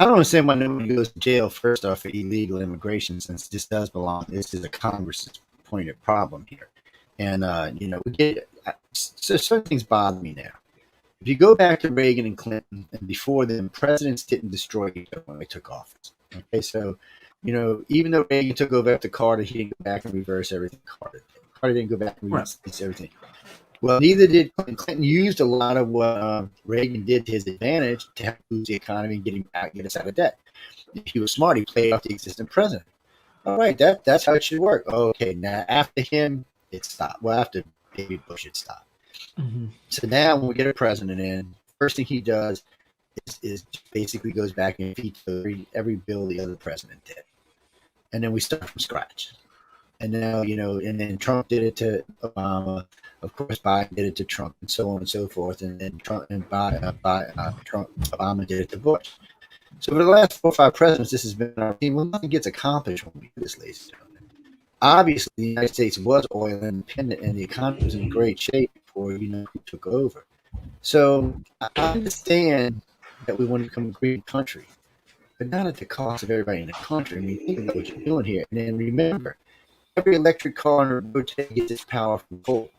S1: don't understand why nobody goes to jail first off for illegal immigration, since this does belong. This is a Congress's pointed problem here, and we get so certain things bother me now. If you go back to Reagan and Clinton, and before them, presidents didn't destroy each other when they took office. Okay, so even though Reagan took over after Carter, he didn't go back and reverse everything Carter didn't go back and reverse everything. Well, neither did Clinton. Clinton used a lot of what Reagan did to his advantage to help boost the economy and get us out of debt. If he was smart, he played off the existing president. All right, that's how it should work. Okay, now after him, it stopped. Well, after Baby Bush, it stopped.
S2: Mm-hmm.
S1: So now when we get a president in, first thing he does is basically goes back and vetoes every bill the other president did. And then we start from scratch. And now, and then Trump did it to Obama. Of course, Biden did it to Trump, and so on and so forth. And then Obama did it to Bush. So for the last 4 or 5 presidents, this has been our theme. Well, nothing gets accomplished when we do this, ladies and gentlemen. Obviously, the United States was oil independent, and the economy was in great shape before we took over. So I understand that we want to become a green country, but not at the cost of everybody in the country. I mean, think about what you're doing here. And then remember, every electric car on the road today gets its power from coal.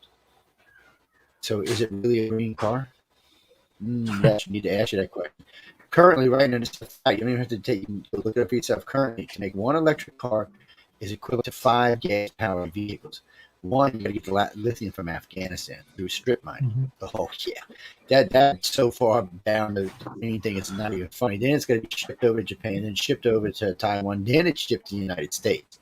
S1: So is it really a green car? Yes, you need to ask you that question. Currently, right now, it's a fact. You don't even have to look it up for yourself. Currently, to make one electric car is equivalent to 5 gas-powered vehicles. One, you got to get the lithium from Afghanistan through strip mining. Mm-hmm. Oh yeah, that's so far down the green thing. It's not even funny. Then it's going to be shipped over to Japan, then shipped over to Taiwan, then it's shipped to the United States,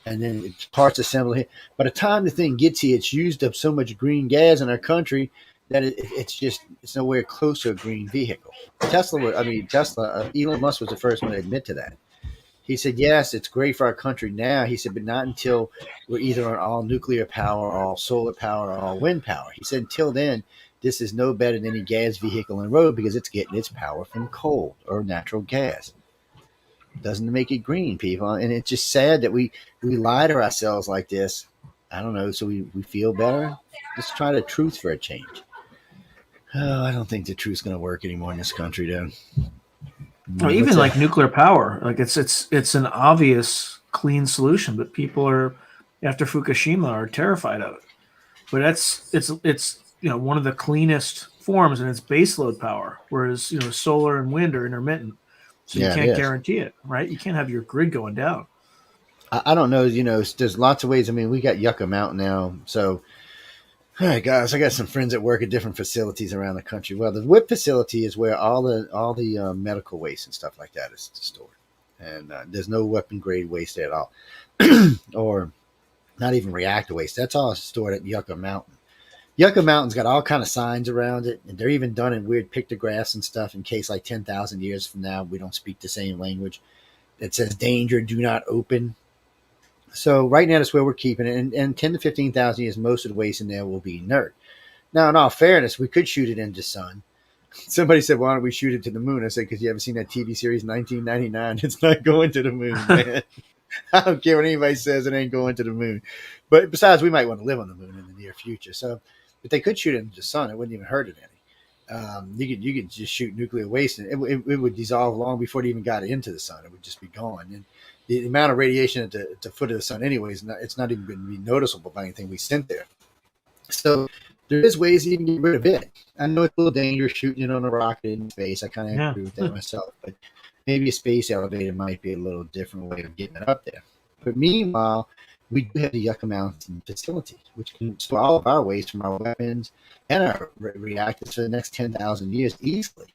S1: and then it's parts assembled here. By the time the thing gets here, it's used up so much green gas in our country that it's nowhere close to a green vehicle. Elon Musk was the first one to admit to that. He said, yes, it's great for our country now. He said, but not until we're either on all nuclear power, all solar power, or all wind power. He said, until then, this is no better than any gas vehicle on the road because it's getting its power from coal or natural gas. Doesn't make it green, people. And it's just sad that we lie to ourselves like this. I don't know, so we feel better. Let's try the truth for a change. Oh, I don't think the truth's going to work anymore in this country, though.
S2: Well, even like nuclear power, like it's an obvious clean solution, but people are after Fukushima are terrified of it. But it's one of the cleanest forms, and it's baseload power, whereas solar and wind are intermittent, so you can't guarantee it, right? You can't have your grid going down.
S1: I don't know, there's lots of ways. I mean, we got Yucca Mountain now, so. All right, guys. I got some friends that work at different facilities around the country. Well, the WIP facility is where all the medical waste and stuff like that is stored, and there's no weapon grade waste there at all, or not even reactor waste. That's all stored at Yucca Mountain. Yucca Mountain's got all kind of signs around it, and they're even done in weird pictographs and stuff in case, like 10,000 years from now, we don't speak the same language. It says "Danger, do not open." So right now, that's where we're keeping it. And 10 to 15,000 years, most of the waste in there will be inert. Now, in all fairness, we could shoot it into the sun. Somebody said, why don't we shoot it to the moon? I said, because you ever seen that TV series 1999? It's not going to the moon, man. I don't care what anybody says, it ain't going to the moon. But besides, we might want to live on the moon in the near future. So, but they could shoot it into the sun. It wouldn't even hurt it any. You could just shoot nuclear waste, and it would dissolve long before it even got into the sun. It would just be gone. And the amount of radiation at the foot of the sun anyways, it's not even going to be noticeable by anything we sent there. So there is ways you can get rid of it. I know it's a little dangerous shooting it on a rocket in space. I kind of agree with that myself. But maybe a space elevator might be a little different way of getting it up there. But meanwhile, we do have the Yucca Mountain facility, which can store all of our waste from our weapons and our reactors for the next 10,000 years easily.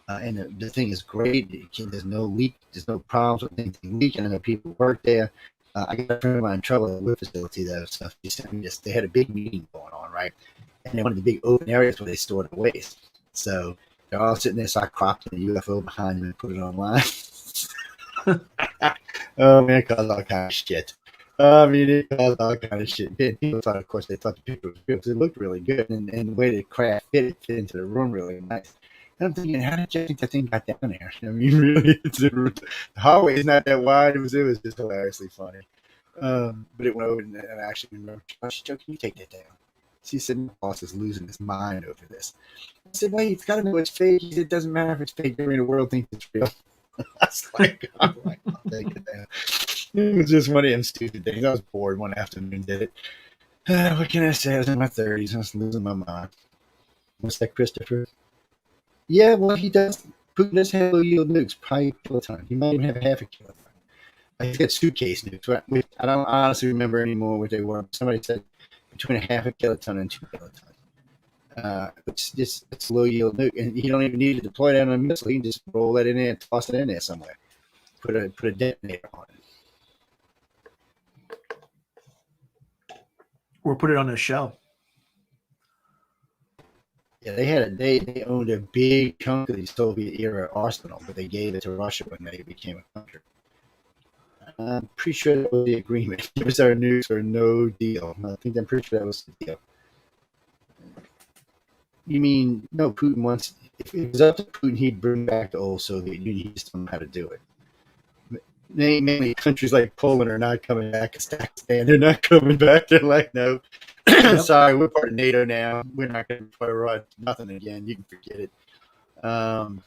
S1: And the thing is great. There's no leak. There's no problems with anything leaking. I know people work there. I got a friend of mine in trouble at the WIP facility. That stuff. They had a big meeting going on, right? And they wanted the big open areas where they stored the waste. So they're all sitting there. So I cropped in a UFO behind them and put it online. Oh man, it caused all kind of shit. It caused all kind of shit. People thought, of course, they thought the picture was good because it looked really good, and the way the craft fit into the room really nice. I'm thinking, how did you think that thing got down there? I mean, really, the hallway is not that wide. It was just hilariously funny. But it went over, and I actually remember, Joe, can you take that down? She said, my boss is losing his mind over this. I said, wait, it's got to know it's fake. He said, it doesn't matter if it's fake. Everyone in the world thinks it's real. I was like, I'll take it down. It was just one of them stupid things. I was bored one afternoon, did it. What can I say? I was in my 30s. I was losing my mind. What's that, Christopher? Yeah, well, he does. Putin does have low-yield nukes, probably a kiloton. He might even have half a kiloton. He's got suitcase nukes. I don't honestly remember anymore what they were. Somebody said between a half a kiloton and 2 kilotons. It's low yield nuke, and you don't even need to deploy that on a missile. You can just roll that in there and toss it in there somewhere. Put a detonator on it.
S2: Or put it on a shell.
S1: Yeah, they owned a big chunk of the Soviet era arsenal, but they gave it to Russia when they became a country. I'm pretty sure that was the agreement. Give us our nukes or no deal. I'm pretty sure that was the deal. You mean, no, Putin wants, if it was up to Putin, he'd bring back the old Soviet Union. He just don't know how to do it. Mainly countries like Poland are not coming back. Kazakhstan, they're not coming back. They're like, no, sorry, we're part of NATO now. We're not going to run nothing again. You can forget it. And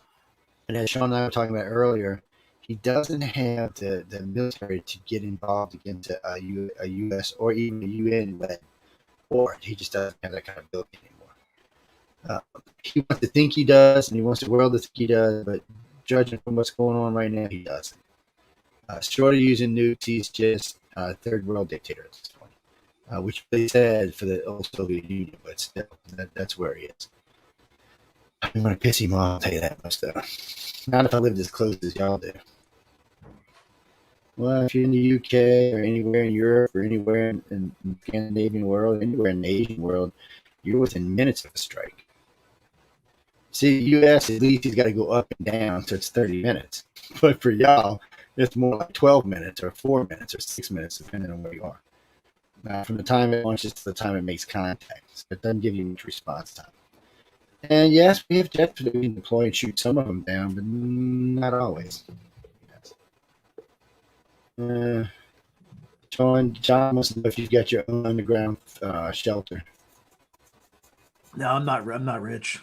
S1: as Sean and I were talking about earlier, he doesn't have the military to get involved against a U.S. or even a UN-led war. He just doesn't have that kind of ability anymore. He wants to think he does, and he wants the world to think he does, but judging from what's going on right now, he doesn't. Short of using nukes, he's just a third world dictator at this point, which they said for the old Soviet Union, but still, that's where he is. I'm going to piss him off, I'll tell you that much, though. Not if I lived as close as y'all do. Well, if you're in the UK or anywhere in Europe or anywhere in the Scandinavian world, anywhere in the Asian world, you're within minutes of a strike. See, the US, at least he's got to go up and down, so it's 30 minutes. But for y'all, it's more like 12 minutes or 4 minutes or 6 minutes, depending on where you are. From the time it launches to the time it makes contact. So it doesn't give you much response time. And yes, we have jets that we can deploy and shoot some of them down, but not always. John wants to know if you've got your own underground shelter.
S2: No, I'm not rich.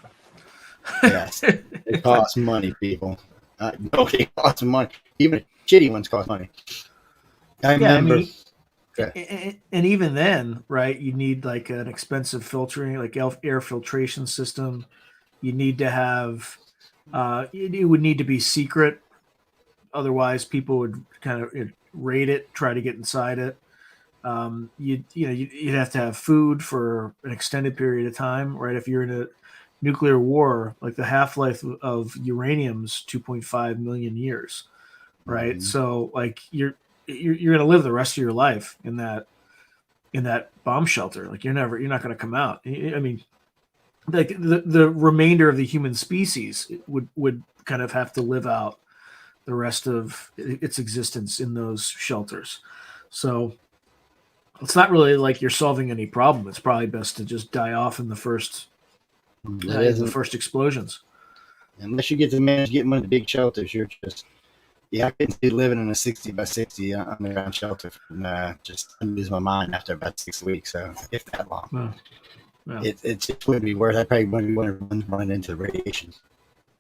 S1: Yes, it costs money, people. No, they cost money. Even the shitty ones cost money. I remember.
S2: And even then, right, you need like an expensive filtering, like air filtration system. You need to have, it would need to be secret. Otherwise, people would kind of raid it, try to get inside it. You'd have to have food for an extended period of time, right? If you're in a nuclear war, like the half-life of uranium's 2.5 million years, right? Mm-hmm. So like you're going to live the rest of your life in that bomb shelter. Like you're not going to come out. I mean, like the remainder of the human species would kind of have to live out the rest of its existence in those shelters. So it's not really like you're solving any problem. It's probably best to just die off in the first explosions.
S1: Unless you get to manage to get one of the big shelters, you're just I couldn't see living in a 60 by 60 underground shelter. Just lose my mind after about 6 weeks, so if that long. Yeah. It just wouldn't be worth it. I probably wouldn't want to run into the radiation.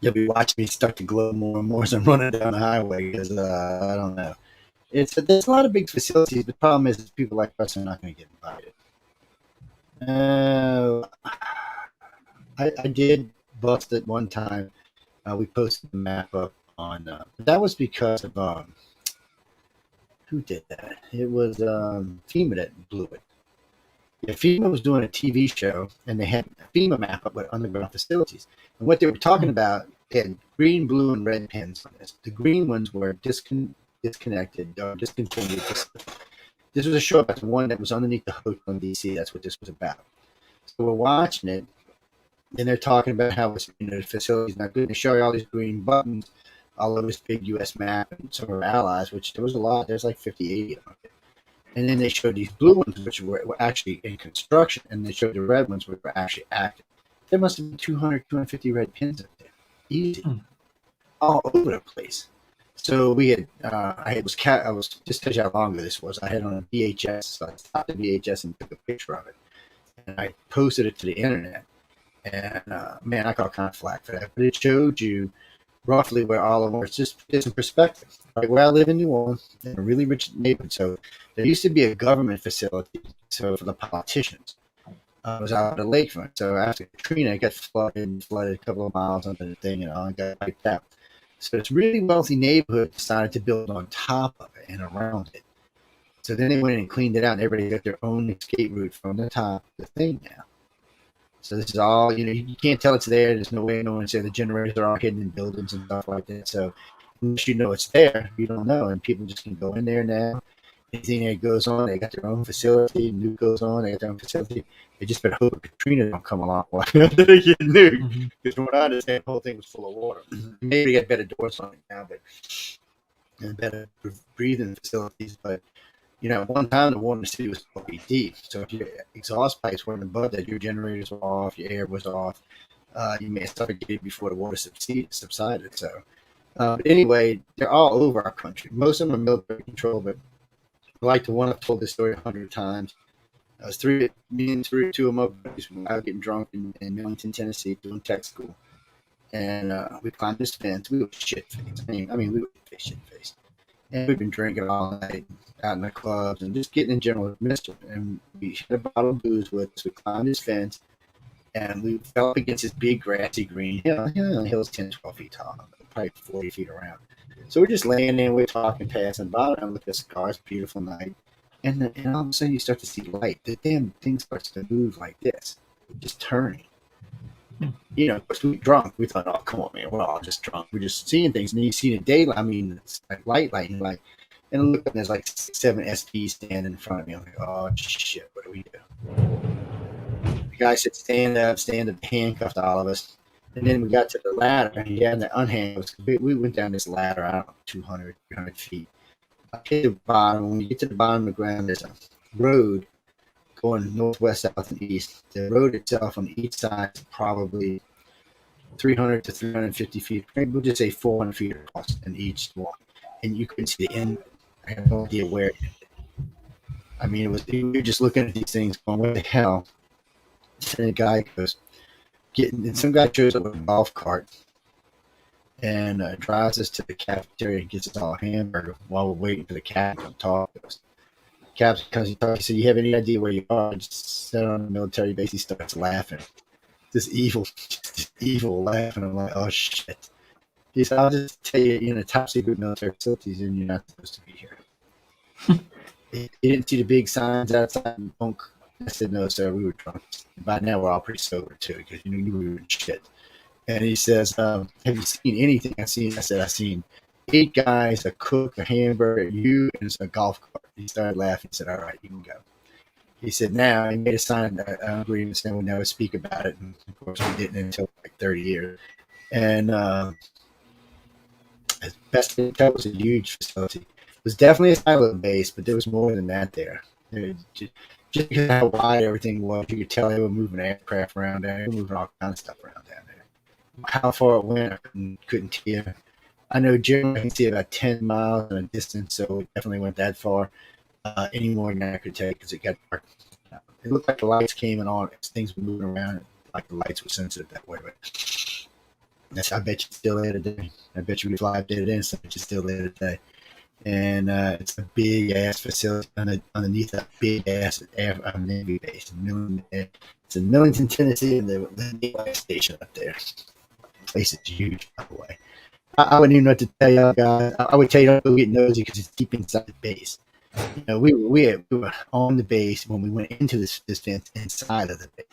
S1: You'll be watching me start to glow more and more as I'm running down the highway because I don't know. There's a lot of big facilities. The problem is people like us are not going to get invited. I did bust it one time. We posted the map up on. That was because of who did that? It was FEMA that blew it. Yeah, FEMA was doing a TV show, and they had a FEMA map up with underground facilities. And what they were talking about, they had green, blue, and red pins on this. The green ones were disconnected or discontinued. This was a show about the one that was underneath the hotel in D.C. That's what this was about. So we're watching it, and they're talking about how the facility's not good. They show you all these green buttons all over this big U.S. map and some of our allies, which there was a lot. There's like 50, 80 of them. And then they showed these blue ones, which were actually in construction, and they showed the red ones, which were actually active. There must have been 200, 250 red pins up there. Easy. All over the place. So we had, I was just tell you how long ago this was. I had on a VHS, so I stopped the VHS and took a picture of it. And I posted it to the internet. And man, I got kind of flack for that. But it showed you roughly where all of them were. It's just in perspective. Right where I live in New Orleans, in a really rich neighborhood. So there used to be a government facility. So for the politicians, it was out on the lakefront. So after Katrina, it got flooded a couple of miles under the thing, and got wiped out. So this really wealthy neighborhood decided to build on top of it and around it. So then they went in and cleaned it out, and everybody got their own escape route from the top of the thing now. So this is all, you can't tell it's there. There's no way no one say the generators are all hidden in buildings and stuff like that. So unless you know it's there, you don't know. And people just can go in there now. Anything that goes on, they got their own facility. Nuke goes on, they got their own facility. They just better hope Katrina don't come along while they get nuked. Because from what I understand, the whole thing was full of water. Maybe they got better doors on it now, but and better breathing facilities. But at one time the water in the city was supposed to be deep. So if your exhaust pipes weren't above that, your generators were off, your air was off. You may have suffocated before the water subsided. So, but anyway, they're all over our country. Most of them are military control, but like the one I've told this story 100 times. I was me and two of my buddies when I was getting drunk in Millington, Tennessee, doing tech school. And we climbed this fence. We were shit-faced. We were shit-faced. And we've been drinking all night out in the clubs and just getting in general mischief. And we had a bottle of booze with us. We climbed this fence, and we fell up against this big grassy green hill. The hill's 10, 12 feet tall, probably 40 feet around. So we're just laying there, we're talking, passing by, and look at this car. It's a beautiful night. And all of a sudden you start to see light. The damn thing starts to move like this, just turning. Of course, we were drunk. We thought, oh, come on, man, we're all just drunk. We're just seeing things. And then you see the daylight. It's like light, and like, and look, and there's like 6, 7 SPs standing in front of me. I'm like, oh, shit, what do we do? The guy said, stand up, handcuffed all of us. And then we got to the ladder, and he had to unhandcuff us. We went down this ladder, I don't know, 200, 300 feet. Up to the bottom. When you get to the bottom of the ground, there's a road going northwest, south, and east. The road itself on each side is probably 300 to 350 feet. We'll just say 400 feet across in each one. And you couldn't see the end. I have no idea where it ended. We were just looking at these things going, what the hell? And the guy goes, and some guy shows up with a golf cart and drives us to the cafeteria and gets us all a hamburger while we're waiting for the captain to talk to us. The captain comes and talks. He said, you have any idea where you are? Just sit on the military base. He starts laughing. This evil laughing. I'm like, oh, shit. He said, I'll just tell you, top secret military facilities, and you're not supposed to be here. He didn't see the big signs outside the bunk. I said, no, sir, we were drunk. By now, we're all pretty sober, too, because we were in shit. And he says, have you seen anything? I said, I've seen 8 guys, a cook, a hamburger, you, and a golf cart. He started laughing. He said, all right, you can go. He said, now, he made a sign agreement saying we'd never speak about it. And, of course, we didn't until like 30 years. And as best I can tell, it was a huge facility. It was definitely a silo base, but there was more than that there. Just because of how wide everything was, you could tell they were moving aircraft around there. They were moving all kinds of stuff around down there. How far it went, I couldn't tell you. I know generally I can see about 10 miles in a distance, so it definitely went that far. Any more than that I could take because it got dark. It looked like the lights came and on as things were moving around, like the lights were sensitive that way. But I bet you it's still there today. I bet you we fly did it in, so it's still there today. And it's a big ass facility underneath that big ass Navy base. It's in Millington, Tennessee, and the Navy station up there. The place is huge, by the way. I wouldn't even know what to tell y'all guys. I would tell you don't go get nosy because it's deep inside the base. We were on the base when we went into this fence inside of the base.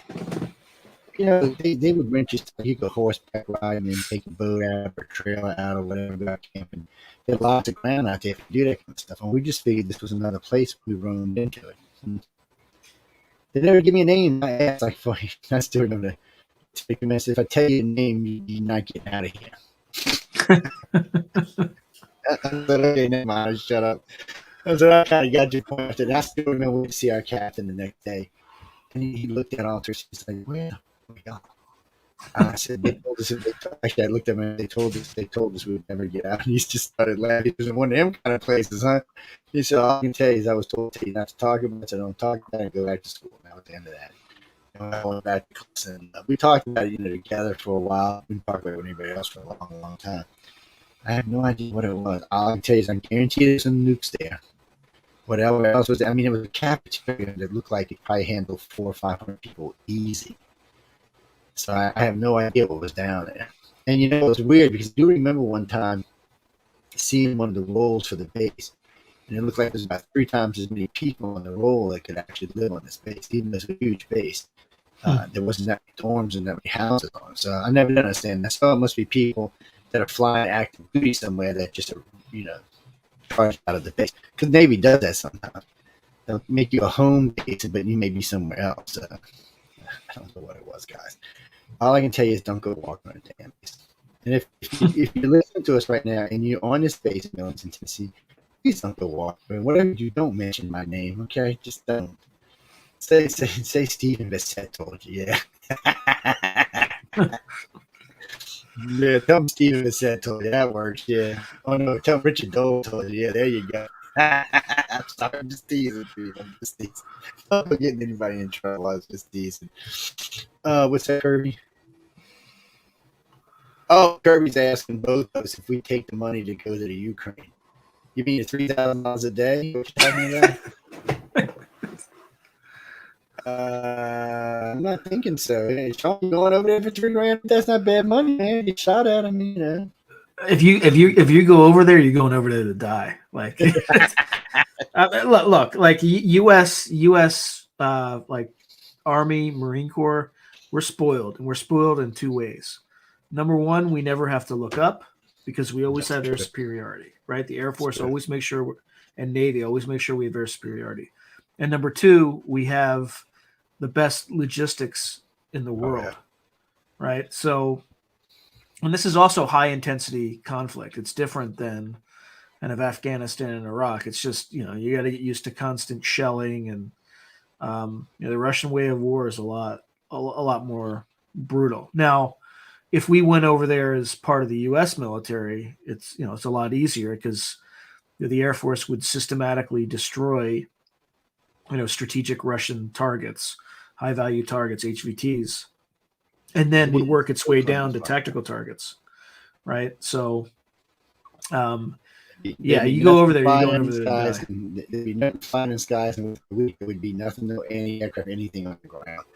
S1: They would rent you. You go horseback riding and take a boat out or a trailer out or whatever, go out camping. There's lots of ground out there to do that kind of stuff. And we just figured this was another place we roamed into it. They never give me a name. I asked, I still remember to take a message. If I tell you a name, you're not getting out of here. I said, okay, never mind. I'll shut up. I said, I kind of got your point after that. I still remember we see our captain the next day. And he looked at all three. He's like, where are we going? I said, they told us. Actually, I looked at him and they told us we would never get out. And he just started laughing. He was in one of them kind of places, huh? He said, all I can tell you is I was told to you not to talk about it. I said, don't talk about it and go back to school. And that was the end of that. And I went back to class and we talked about it, together for a while. We didn't talk about it with anybody else for a long, long time. I have no idea what it was. All I can tell you is I guarantee there's some nukes there. Whatever else was there. It was a cafeteria that looked like it probably handled 400 or 500 people easy. So I have no idea what was down there. And it was weird because I do remember one time seeing one of the roles for the base. And it looked like there's about 3 times as many people on the roll that could actually live on this base, even though it's a huge base. There wasn't that many dorms and that many houses on it. So I never did understand that. So it must be people that are flying active duty somewhere that just are, charged out of the base. Because the Navy does that sometimes. They'll make you a home base, but you may be somewhere else. I don't know what it was, guys. All I can tell you is don't go walk on a damn base. And if you're listening to us right now and you're on this base in Millington, Tennessee, please don't go walk. But whatever you do, don't mention my name, okay? Just don't. Say Stephen Bissett told you, yeah. Yeah, tell him Stephen Bissett told you. That works, yeah. Oh, no, tell him Richard Dole told you. Yeah, there you go. I'm sorry, I'm just teasing, Steve. I'm just teasing. I'm not getting anybody in trouble. I was just teasing. What's that, Kirby? Oh, Kirby's asking both of us if we take the money to go to the Ukraine. You mean $3,000 a day? What you talking about? I'm not thinking so. Hey, Sean, you going over there for $3,000? That's not bad money, man. Get shot at. I mean,
S2: If you go over there, you're going over there to die. Like, look, like U.S. like Army, Marine Corps, we're spoiled, and we're spoiled in 2 ways. Number one, we never have to look up because we always have their superiority, right? The Air Force always makes sure, and Navy always make sure we have their superiority. And number two, we have the best logistics in the world, right? So, and this is also high intensity conflict. It's different than kind of Afghanistan and Iraq. It's just, you got to get used to constant shelling, and the Russian way of war is a lot more brutal. Now, if we went over there as part of the U.S. military, it's a lot easier because the Air Force would systematically destroy strategic Russian targets, high value targets, HVTs, and then would work its way down to tactical targets, right? So, you go over there, you're going over there to die.
S1: There'd be nothing flying in skies, and it would be nothing, no anti-aircraft, anything on the ground.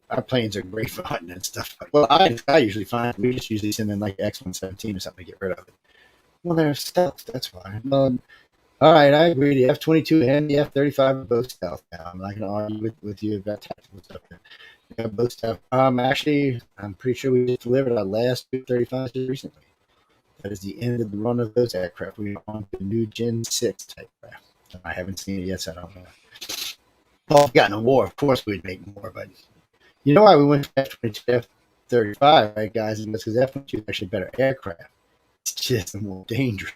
S1: Our planes are great for hunting and stuff. Well, I usually find we just usually send in like X-117 or something to get rid of it. Well, they're stealth, that's why. All right, I agree. The F-22 and the F-35 are both stealth now. I'm not going to argue with you about tactical stuff. They have both stealth. Actually, I'm pretty sure we just delivered our last F-35 just recently. That is the end of the run of those aircraft. We're on the new Gen 6 type craft. I haven't seen it yet, so I don't know. Well, if we got in a war, of course we'd make more, but you know why we went for F-22 F-35, right, guys? It's because F-22 is actually a better aircraft. It's just more dangerous.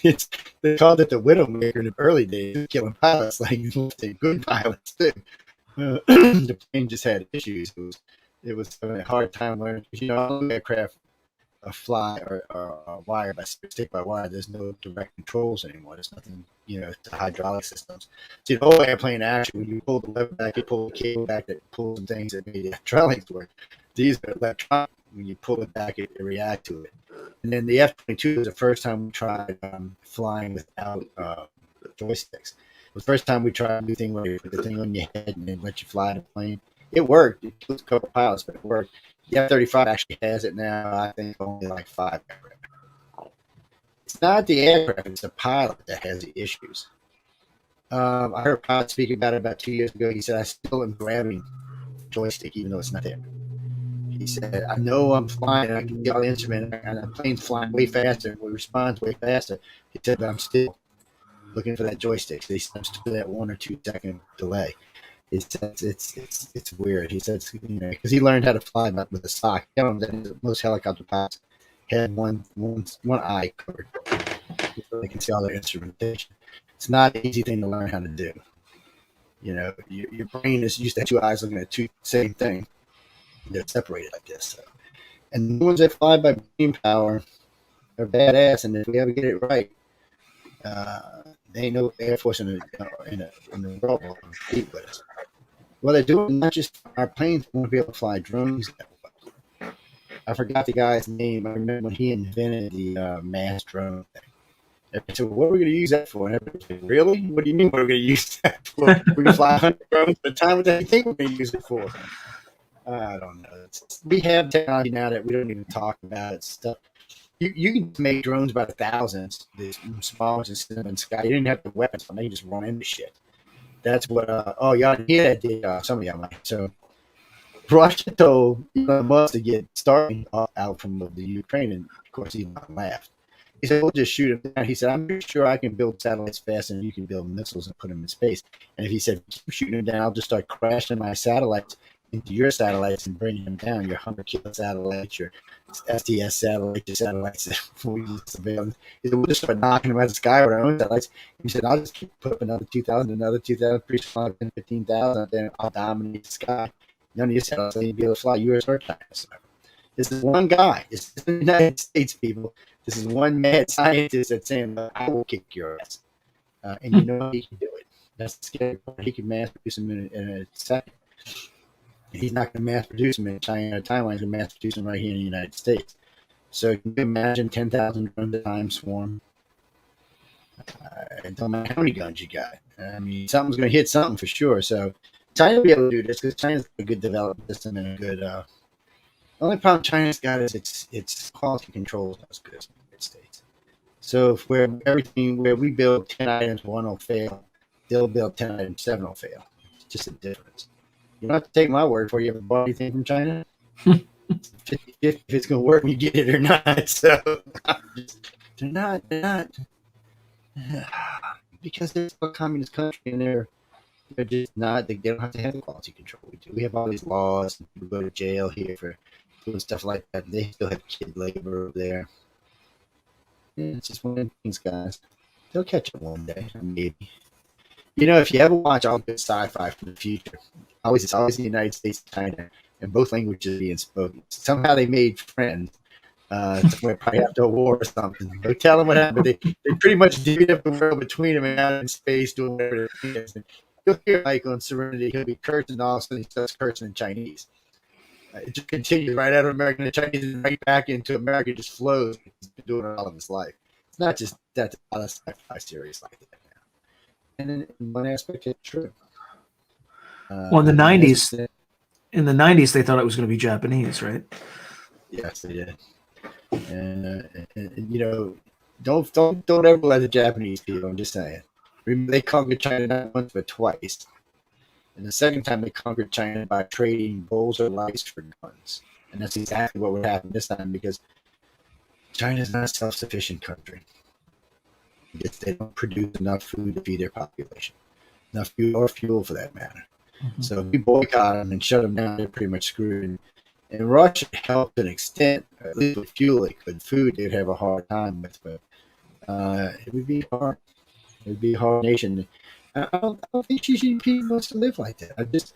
S1: They called it the Widowmaker in the early days, killing pilots like good pilots too. The plane just had issues. It was having a hard time learning. All aircraft fly or wire by stick by wire. There's no direct controls anymore. There's nothing, it's the hydraulic systems. See, the whole airplane action, when you pull the lever back, you pull the cable back that pulls some things that made the hydraulics work. These are electronic. When you pull it back, it reacts to it. And then the F-22 was the first time we tried flying without joysticks. It was the first time we tried a new thing where you put the thing on your head and then let you fly the plane. It worked. It killed a couple pilots, but it worked. The F-35 actually has it now, I think, only like 5 aircraft. It's not the aircraft, it's the pilot that has the issues. I heard a pilot speak about it about 2 years ago. He said, I still am grabbing joystick even though it's not there. He said, I know I'm flying and I can get on the instrument and the plane's flying way faster and it responds way faster. He said, but I'm still looking for that joystick. So he said, I'm still that 1 or 2 second delay. He said, it's weird. He said, because he learned how to fly with a sock. Most helicopter pilots had one eye covered so they can see all their instrumentation. It's not an easy thing to learn how to do. Your brain is used to have 2 eyes looking at the same thing. They're separated like this. So. And the ones that fly by brain power are badass, and if we ever get it right, they ain't no Air Force in the world will compete with us. Well, they're doing not just our planes want to be able to fly drones. I forgot the guy's name. I remember when he invented the mass drone thing. So what are we going to use that for? And said, really? What do you mean what are we going to use that for? We can fly 100 drones at a time. What do you think we're going to use it for? I don't know. We have technology now that we don't even talk about it. Stuff. You can make drones by the thousands, these small ones, and send them in the sky. You didn't have the weapons, but they just run into shit. That's what. Oh, y'all didn't hear that, did some of y'all might. So Russia told Elon Musk to get starting out from the Ukraine, and of course Elon laughed. He said, "We'll just shoot them down." He said, "I'm pretty sure I can build satellites faster than you can build missiles and put them in space." And if he said, "Keep shooting them down, I'll just start crashing my satellites into your satellites and bringing them down. Your 100 kilo satellites, your STS satellites, your satellites that we use surveillance." He said, "We'll just start knocking them out of the sky with our own satellites." He said, "I'll just keep put up another 2,000, another 2,000, pretty soon 15,000, then I'll dominate the sky. None of your satellites will be able to fly US or China." So this is one guy. This is the United States, people. This is one mad scientist that's saying, "I will kick your ass." And you know he can do it. That's the scary part. He can mass produce them in a second. He's not going to mass produce them in China or Taiwan. He's going to mass produce them right here in the United States. So can you imagine 10,000 drones at a time swarm? It don't matter how many guns you got. I mean, something's going to hit something for sure. So China will be able to do this because China's got a good development system and a good. The only problem China's got is its quality control is not as good as the United States. So if where we build 10 items, one will fail. They'll build 10 items, 7 will fail. It's just a difference. You don't have to take my word for it. You ever bought anything from China? 50-50 if it's going to work when you get it or not. So they're not because they're a communist country and they're just not. They don't have to have the quality control we do. We have all these laws. And people go to jail here for doing stuff like that. They still have kid labor over there. Yeah, it's just one of the things, guys. They'll catch up one day, maybe. You know, if you ever watch all good sci-fi from the future, it's always the United States and China, and both languages being spoken. Somehow they made friends. Somewhere probably after a war or something. Don't tell them what happened. They pretty much divvied up the world between them and out in space doing whatever it is. And you'll hear Michael on Serenity. He'll be cursing, and all of a sudden he starts cursing in Chinese. It just continues right out of American and Chinese and right back into America. It just flows. He's been doing it all of his life. It's not just that's a lot of sci-fi series like that now. And in one aspect, it's true.
S2: Well, in the '90s, they thought it was going to be Japanese, right?
S1: Yes, they did. And you know, don't ever let the Japanese people. I'm just saying. Remember, they conquered China not once but twice. And the second time they conquered China by trading bowls of rice for guns. And that's exactly what would happen this time because China is not a self-sufficient country. They don't produce enough food to feed their population, enough food or fuel for that matter. Mm-hmm. So if we boycott them and shut them down, they're pretty much screwed. And Russia helped to an extent, at least with fuel, they could. Food, they'd have a hard time with, but it would be hard. It would be a hard nation. I don't think Xi Jinping wants to live like that. Xi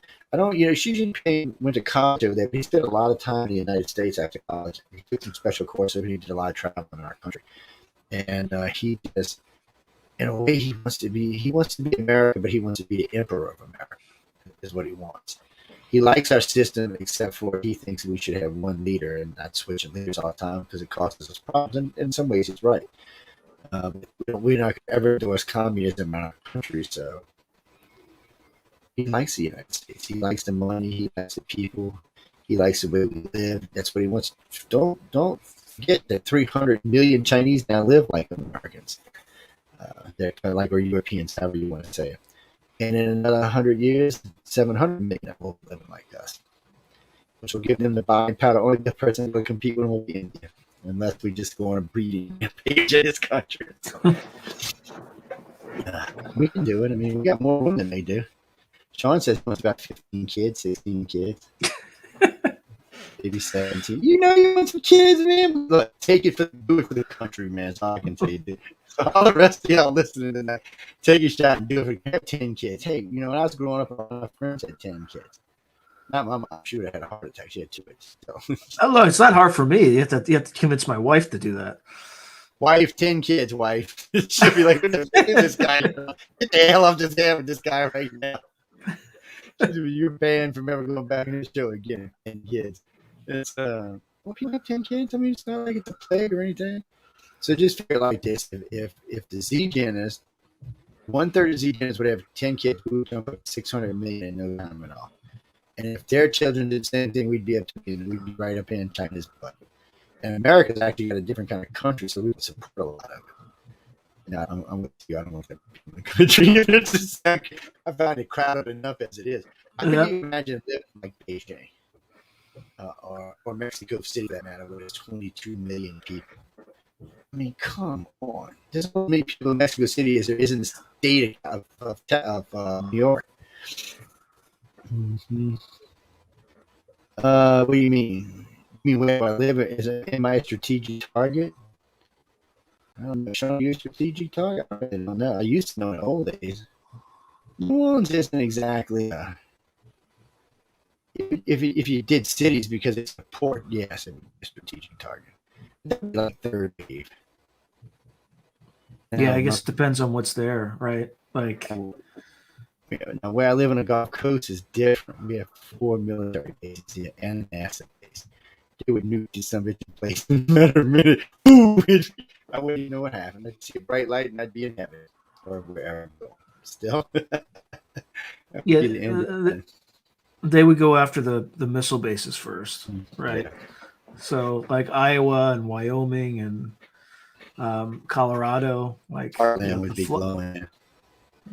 S1: Jinping went to college over there, but he spent a lot of time in the United States after college. He took some special courses, and he did a lot of travel in our country. And he just, in a way, he wants to be America, but he wants to be the emperor of America, is what he wants. He likes our system, except for he thinks we should have one leader and not switching leaders all the time because it causes us problems. And in some ways, he's right. We're not ever endorse communism in our country, so he likes the United States. He likes the money. He likes the people. He likes the way we live. That's what he wants. Don't forget that 300 million Chinese now live like Americans. They're kind of like our Europeans, however you want to say it. And in another 100 years, 700 million will live like us, which will give them the buying power. Only the person who will compete with them will be India, unless we just go on a breeding page in this country. So, we can do it. I mean, we got more women than they do. Sean says he wants about 15 kids, 16 kids, maybe 17. You want some kids, man? Look, do it for the country, man. That's all I can tell you. So all the rest of y'all listening tonight, take a shot and do it for 10 kids. Hey, when I was growing up, my friends had 10 kids. Not my mom. She would have had a heart attack. She had 2 kids. So.
S2: Oh, look, it's not hard for me. You have to convince my wife to do that.
S1: Wife, 10 kids, wife. She'll be like, this guy. Get the hell off this hand with this guy right now. You're banned from ever going back in this show again. 10 kids. It's people have 10 kids. I mean, it's not like it's a plague or anything. So just figure like this: if the Z-Geners, 1/3 of Z-Geners would have 10 kids, we would jump up 600 million in no time at all. And if their children did the same thing, we'd be right up in China's butt. And America's actually got a different kind of country, so we would support a lot of it. Yeah, I'm with you. I don't want to people in the country. It's just like, I find it crowded enough as it is. I couldn't
S2: Yep.
S1: even imagine living like Beijing or Mexico City, for that matter, where there's 22 million people. I mean, come on. There's so many people in Mexico City as there is in the state of New York. Mm-hmm. What do you mean? You mean where I live? Am I a strategic target? I don't know. Sean, you a strategic target? I don't know. I used to know in the old days. New Orleans isn't exactly. If you did cities because it's a port, yes, it would be a strategic target. That'd be like third wave.
S2: Yeah,
S1: Now,
S2: I guess it depends on what's there, right? Like,
S1: now where I live on the Gulf Coast is different. We have 4 military bases here and an NASA base. They would nuke to some bitch place in a matter of a minute. Ooh, I wouldn't even know what happened. I'd see a bright light and I'd be in heaven or wherever I'm going. Still, that would
S2: yeah,
S1: be the end of it.
S2: they would go after the missile bases first, right?
S1: Yeah.
S2: So like Iowa and Wyoming and Colorado, like
S1: Heartland would be glowing.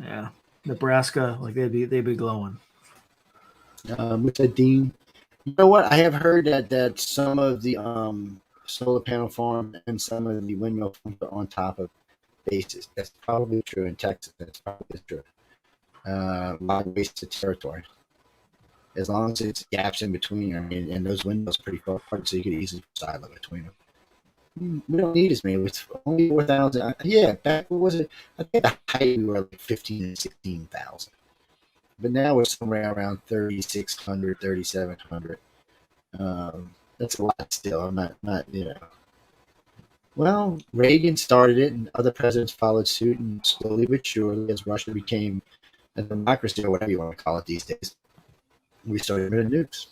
S2: yeah, Nebraska, like they'd be glowing.
S1: What's that, Dean? You know what? I have heard that some of the solar panel farms and some of the windmill farms are on top of bases. That's probably true in Texas. That's probably true. A lot of wasted territory. As long as it's gaps in between, I mean, and those windows are pretty far apart, so you could easily put sideline between them. We don't need as many. It's only 4,000. Yeah, back what was it? I think the height we were like 15 and 16,000. But now we're somewhere around 3,600, 3,700. That's a lot still. I'm not, you know. Well, Reagan started it, and other presidents followed suit, and slowly but surely, as Russia became a democracy or whatever you want to call it these days, we started with nukes.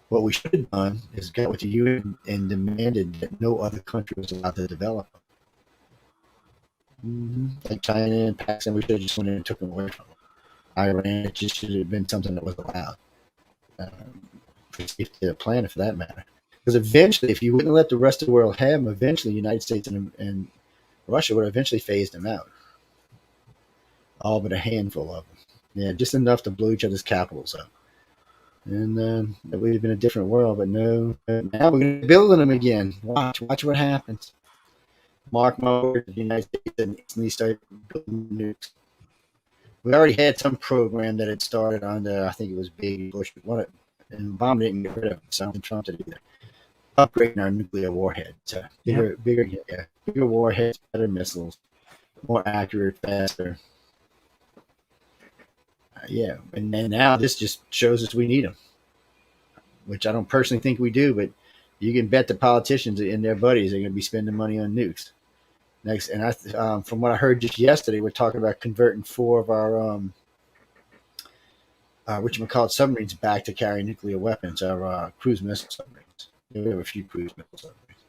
S1: What we should have done is got with the UN and demanded that no other country was allowed to develop them. Like China and Pakistan, we should have just went in and took them away from them. Iran, it just should have been something that was allowed. For safety of the planet, for that matter. Because eventually, if you wouldn't let the rest of the world have them, eventually the United States and Russia would eventually phase them out. All but a handful of them. Yeah, just enough to blow each other's capitals up. And it would have been a different world, but no. Now we're going to be building them again. Watch what happens. Mark my words, the United States instantly started building nukes. We already had some program that had started under, I think it was Big Bush, but and Obama didn't get rid of it. Something Trump did either. Upgrading our nuclear warheads. Bigger warheads, better missiles, more accurate, faster. Yeah, and then now this just shows us we need them, which I don't personally think we do, but you can bet the politicians and their buddies are going to be spending money on nukes next. And from what I heard just yesterday, we're talking about converting 4 of our submarines back to carry nuclear weapons, our cruise missile submarines. We have a few cruise missile submarines.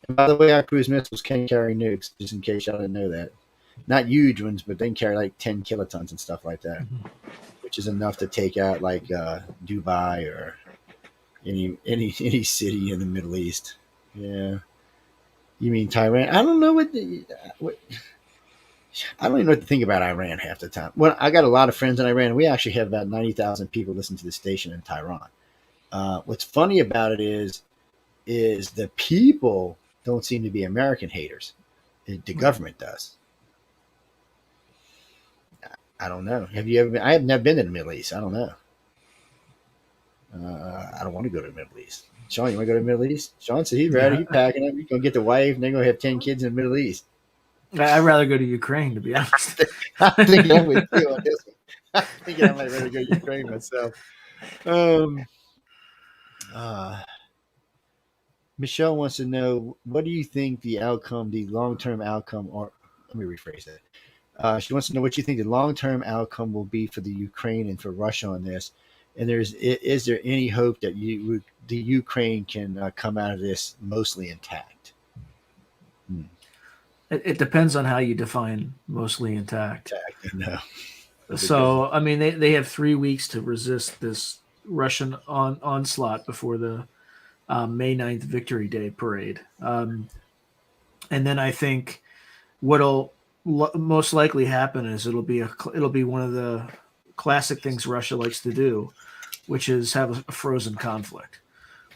S1: And by the way, our cruise missiles can carry nukes, just in case y'all didn't know that. Not huge ones, but they can carry like 10 kilotons and stuff like that, which is enough to take out like Dubai or any city in the Middle East. Yeah. You mean Tehran? I don't know what I don't even know what to think about Iran half the time. Well, I got a lot of friends in Iran. And we actually have about 90,000 people listen to the station in Tehran. What's funny about it is the people don't seem to be American haters. The government does. I don't know. Have you ever been? I have never been to the Middle East. I don't know. I don't want to go to the Middle East. Sean, you want to go to the Middle East? Sean said he's ready. He's packing up. He's going to get the wife, and they're going to have 10 kids in the Middle East.
S2: I'd rather go to Ukraine, to be honest.
S1: I'm thinking I'm with you on this one. I'm thinking I might rather go to Ukraine myself. Michelle wants to know, what do you think the long-term outcome, or let me rephrase that. She wants to know what you think the long-term outcome will be for the Ukraine and for Russia on this. And is there any hope that the Ukraine can come out of this mostly intact?
S2: It depends on how you define mostly intact.
S1: No.
S2: So, I mean, they have 3 weeks to resist this Russian onslaught before the May 9th Victory Day parade. And then I think what'll most likely happen is it'll be one of the classic things Russia likes to do, which is have a frozen conflict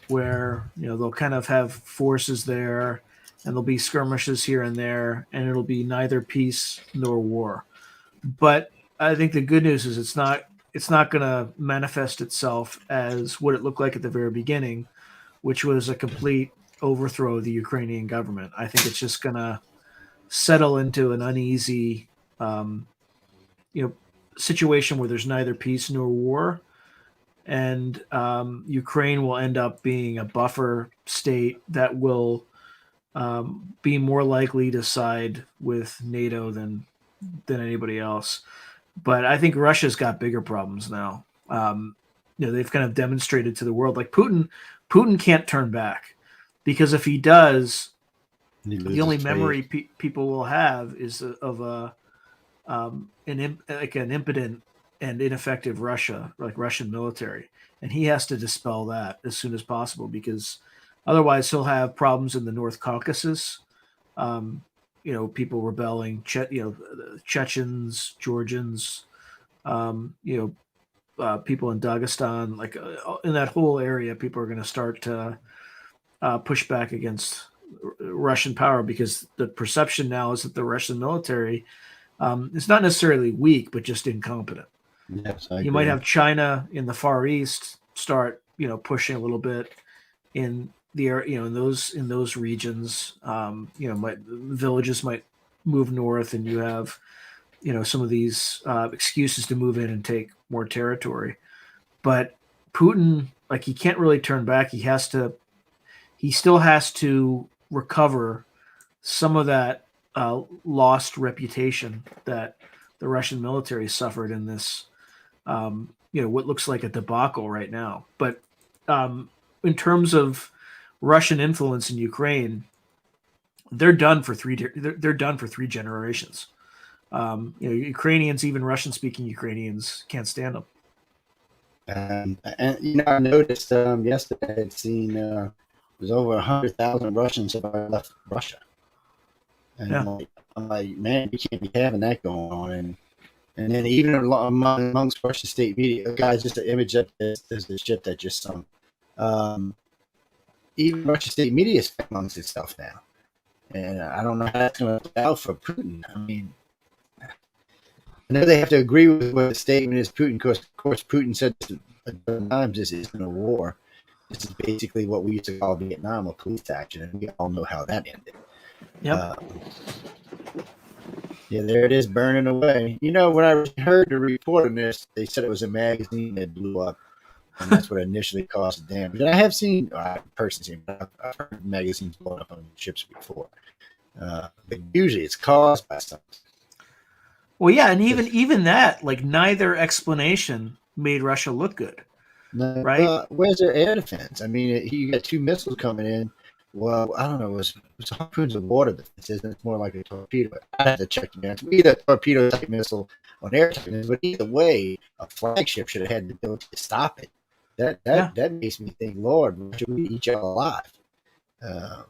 S2: where they'll kind of have forces there and there'll be skirmishes here and there and it'll be neither peace nor war. But I think the good news is it's not going to manifest itself as what it looked like at the very beginning, which was a complete overthrow of the Ukrainian government. I think it's just going to settle into an uneasy, um, you know, situation where there's neither peace nor war, and Ukraine will end up being a buffer state that will be more likely to side with NATO than anybody else. But I think Russia's got bigger problems now. They've kind of demonstrated to the world, like Putin can't turn back because if he does,
S1: He
S2: the
S1: loses
S2: only
S1: trade.
S2: memory people will have is of an impotent and ineffective Russia, like Russian military, and he has to dispel that as soon as possible because otherwise he'll have problems in the North Caucasus. Um, people rebelling, Chechens, Georgians, people in Dagestan, like in that whole area, people are going to start to push back against Russian power because the perception now is that the Russian military is not necessarily weak, but just incompetent.
S1: Yes, I
S2: You might
S1: agree.
S2: have China in the Far East start, pushing a little bit in in those regions. Villages might move north, and you have some of these excuses to move in and take more territory. But Putin, like he can't really turn back. He still has to recover some of that lost reputation that the Russian military suffered in this, what looks like a debacle right now. But in terms of Russian influence in Ukraine, they're done for 3 generations. Ukrainians, even Russian-speaking Ukrainians, can't stand them.
S1: And I noticed yesterday I'd seen there's over 100,000 Russians have already left Russia, and
S2: Yeah,
S1: I'm like, man, we can't be having that going on. And then even amongst Russian state media, guys, just an image that there's the ship that just sunk. Um, Even Russian state media is amongst itself now, and I don't know how that's going to play out for Putin. I mean, I know they have to agree with what the statement is. Putin, of course, Putin said a dozen times this isn't a war. This is basically what we used to call Vietnam, a police action, and we all know how that ended.
S2: yep.
S1: Uh, yeah, there it is, burning away. When I heard the report on this, they said it was a magazine that blew up, and that's what initially caused the damage. And I have seen, I've personally seen, I've heard magazines blowing up on ships before, but usually it's caused by something.
S2: Well, yeah, and even
S1: 'Cause,
S2: even that, like neither explanation made Russia look good,
S1: no,
S2: right?
S1: well, where's their air defense? I mean, you got 2 missiles coming in. Well, I don't know. It was harpoons of water defense, isn't it? It's more like a torpedo. I have to check the answer. Either a torpedo type missile or an air type missile, but either way, a flagship should have had the ability to stop it. That
S2: Yeah.
S1: that that makes me think, Lord, should we eat y'all alive? Um,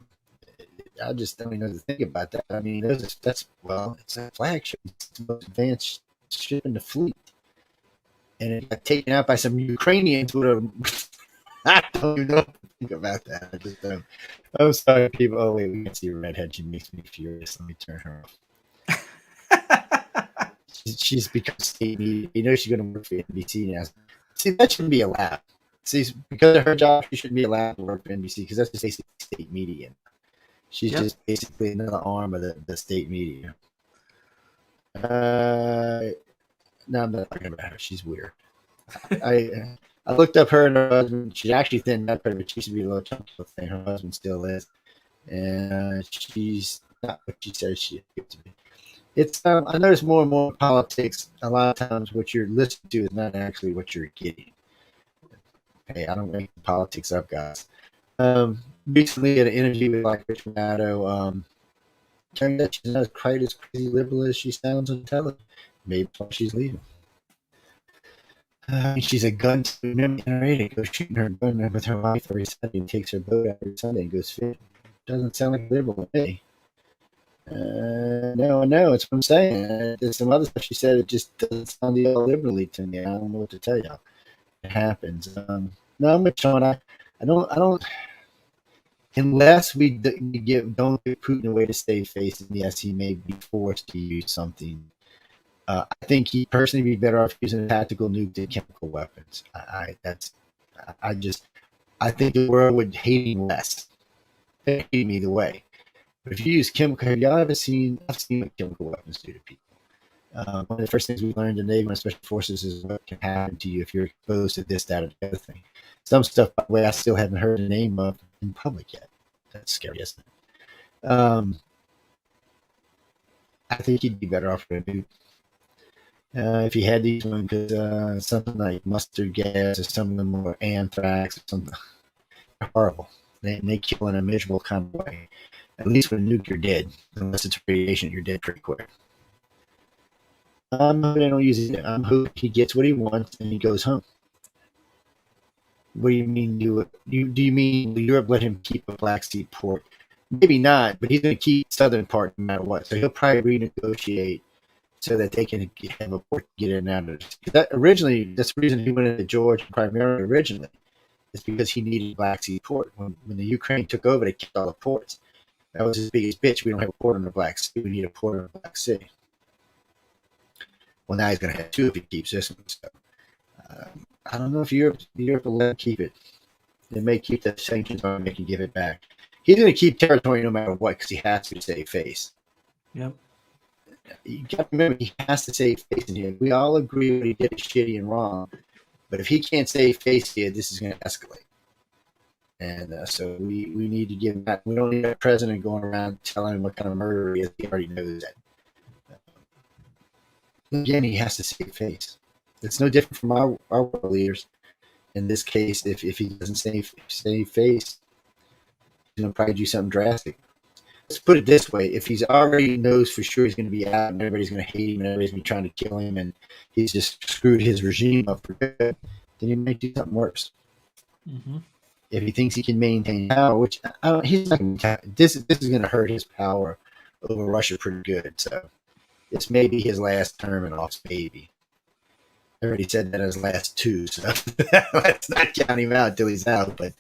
S1: I just don't even know what to think about that. I mean, it's a flagship. It's the most advanced ship in the fleet, and it got taken out by some Ukrainians with a. I don't even know what to think about that. I just don't. I'm sorry, people. Oh wait, we can see a redhead. She makes me furious. Let me turn her off. She's become state media. She's going to work for NBC now. See, that shouldn't be allowed. See, because of her job, she shouldn't be allowed to work for NBC because that's just basically state media. She's
S2: Yep.
S1: just basically another arm of the state media. Uh, no, I'm not talking about her. She's weird. I looked up her and her husband. She's actually thin, not pretty, but she used to be a little chunky thing. Her husband still is, and she's not what she says she is to be. It's I notice more and more in politics. A lot of times, what you're listening to is not actually what you're getting. Hey, I don't make politics up, guys. Recently, at an interview with like Rich Nato, turned out she's not quite as crazy liberal as she sounds on television. Maybe that's why she's leaving. She's a gun generator. Goes shooting her gun with her wife every Sunday and takes her boat out every Sunday and goes fishing. Doesn't sound like liberal to me. No, it's what I'm saying. There's some other stuff she said. It just doesn't sound all liberally to me. I don't know what to tell you. It happens. No, I'm with Sean. I don't. Unless don't give Putin a way to save face, and yes, he may be forced to use something. I think he personally be better off using a tactical nuke than chemical weapons. I think the world would hate him less. They hate him either way. But if you use chemical, have y'all ever seen? I've seen what chemical weapons do to people. One of the first things we learned in the Navy and Special Forces is what can happen to you if you're exposed to this, that, or the other thing. Some stuff, by the way, I still haven't heard the name of in public yet. That's scary, isn't it? I think he'd be better off with a nuke. If he had these ones, because something like mustard gas or some of them or anthrax or something, they're horrible. They kill in a miserable kind of way. At least with a nuke, you're dead. Unless it's radiation, you're dead pretty quick. I'm hoping they don't use it. I'm hoping he gets what he wants and he goes home. What do you mean? Do you mean Europe let him keep a Black Sea port? Maybe not, but he's going to keep southern part no matter what. So he'll probably renegotiate so that they can have a port to get in and out of it. That's the reason he went into Georgia primarily originally. It's because he needed a Black Sea port. When the Ukraine took over, they kept all the ports. That was his biggest bitch. We don't have a port on the Black Sea. We need a port on the Black Sea. Well, now he's going to have two if he keeps this one. So, I don't know if Europe will let him keep it. They may keep the sanctions on, make him give it back. He's going to keep territory no matter what because he has to save face.
S2: Yep.
S1: You got to remember, he has to save face in here. We all agree what he did is shitty and wrong. But if he can't save face here, this is going to escalate. And so we need to give him that. We don't need a president going around telling him what kind of murderer he is. He already knows that. Again, he has to save face. It's no different from our world leaders. In this case, if he doesn't save face, he's going to probably do something drastic. Let's put it this way. If he's already knows for sure he's going to be out and everybody's going to hate him and everybody's going to be trying to kill him and he's just screwed his regime up for good, then he might do something worse.
S2: Mm-hmm.
S1: If he thinks he can maintain power, which he's not going to, this is going to hurt his power over Russia pretty good. So it's maybe his last term in office, maybe. I already said that as last two, so let's not count him out until he's out. But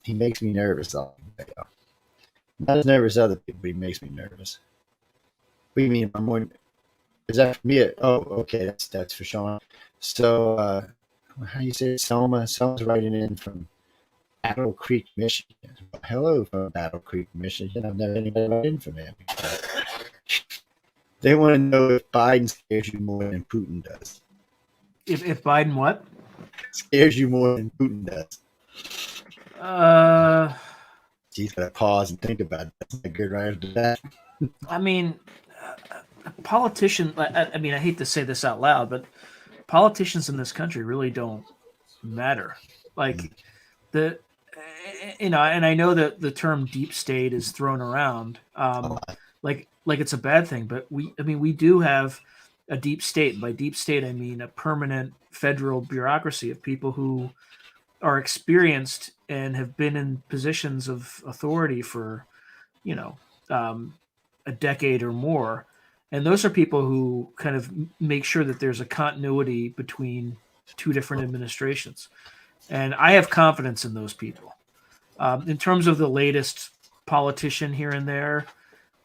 S1: he makes me nervous. Not as nervous as other people, but he makes me nervous. What do you mean? I'm more. Is that for me? Oh, okay. That's for Sean. So, how do you say it? Selma's writing in from Battle Creek, Michigan. Hello from Battle Creek, Michigan. I've never had anybody write in from there before. They want to know if Biden scares you more than Putin does.
S2: If Biden what?
S1: Scares you more than Putin does. He's got to pause and think about it. That's not good right after that.
S2: I mean, politicians, I mean, I hate to say this out loud, but politicians in this country really don't matter. Like, and I know that the term deep state is thrown around. Like it's a bad thing, but we do have a deep state. By deep state, I mean a permanent federal bureaucracy of people who are experienced and have been in positions of authority for, a decade or more. And those are people who kind of make sure that there's a continuity between two different administrations. And I have confidence in those people. In terms of the latest politician here and there,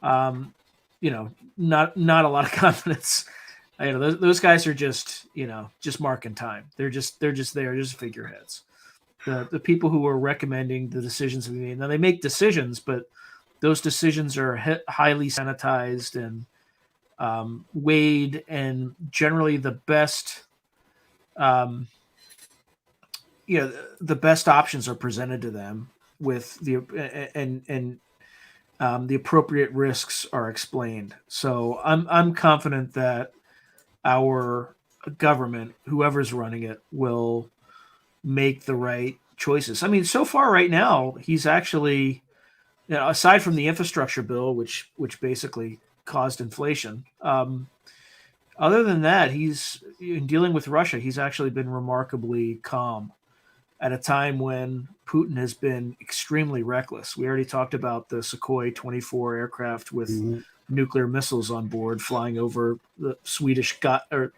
S2: not a lot of confidence. Those guys are just marking time. They're just there, just figureheads. The people who are recommending the decisions we made. Now they make decisions, but those decisions are highly sanitized and weighed, and generally the best, the best options are presented to them with the appropriate risks are explained. So I'm confident that our government, whoever's running it, will make the right choices. I mean, so far right now, he's actually, aside from the infrastructure bill, which basically caused inflation, Other than that, he's in dealing with Russia. He's actually been remarkably calm at a time when Putin has been extremely reckless. We already talked about the Sukhoi 24 aircraft with
S1: Mm-hmm.
S2: nuclear missiles on board flying over the Swedish Gotland,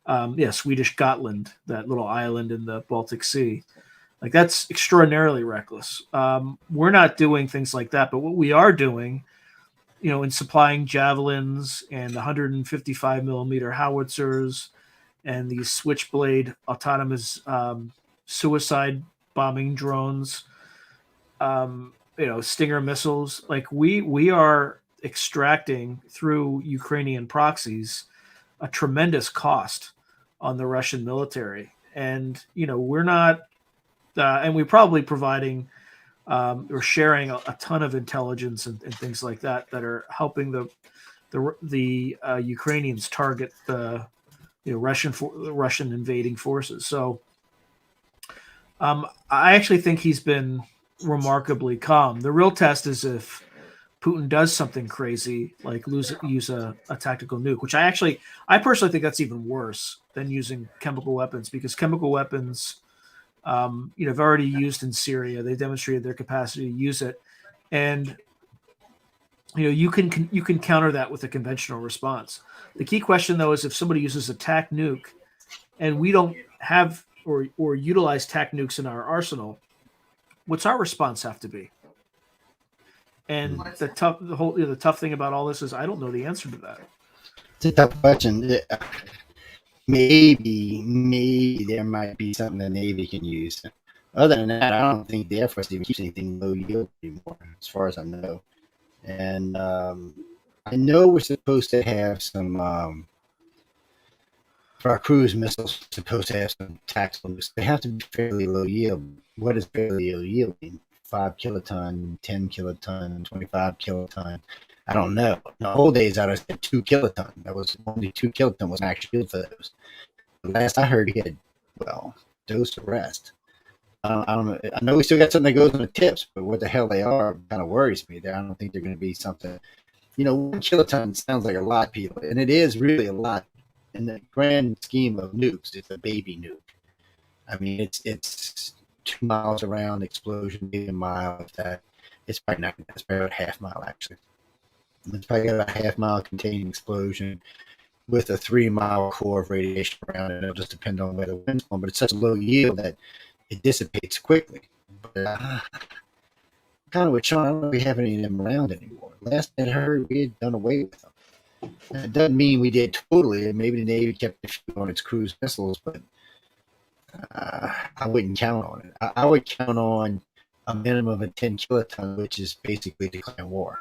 S2: that little island in the Baltic Sea. Like that's extraordinarily reckless. We're not doing things like that, but what we are doing, in supplying javelins and 155 millimeter howitzers and these switchblade autonomous suicide bombing drones, Stinger missiles. Like we are extracting through Ukrainian proxies a tremendous cost on the Russian military, and we're not, and we're probably providing or sharing a ton of intelligence and things like that are helping the Ukrainians target the Russian invading forces. So I actually think he's been remarkably calm. The real test is if Putin does something crazy, like use a tactical nuke, which I personally think that's even worse than using chemical weapons, because chemical weapons, have already used in Syria. They demonstrated their capacity to use it, and you can counter that with a conventional response. The key question, though, is if somebody uses a tac nuke and we don't have or utilize tac nukes in our arsenal, what's our response have to be? And the tough thing about all this is I don't know the answer to that.
S1: It's a tough question. Maybe there might be something the Navy can use. Other than that, I don't think the Air Force even keeps anything low yield anymore, as far as I know. And I know we're supposed to have some for our cruise missiles. We're supposed to have some tactical missiles. They have to be fairly low yield. What is fairly low yield? 5 kiloton, 10 kiloton, 25 kiloton. I don't know. In the old days, I said 2 kiloton. That was only 2 kiloton was actually good for those. The last I heard, he had, well, dose the rest. I don't know. I know we still got something that goes on the tips, but what the hell they are kind of worries me. There, I don't think they're going to be something. 1 kiloton sounds like a lot, people, and it is really a lot in the grand scheme of nukes. It's a baby nuke. I mean, it's 2 miles around, explosion, maybe a mile. If that, it's probably not. It's probably about a half mile actually. It's probably got a half-mile containing explosion with a 3-mile core of radiation around it. It'll just depend on where the wind's going, but it's such a low yield that it dissipates quickly. But kind of with Sean, I don't know if we have any of them around anymore. Last I heard, we had done away with them. And it doesn't mean we did totally. Maybe the Navy kept a few on its cruise missiles, but I wouldn't count on it. I would count on a minimum of 10 kiloton, which is basically declaring war.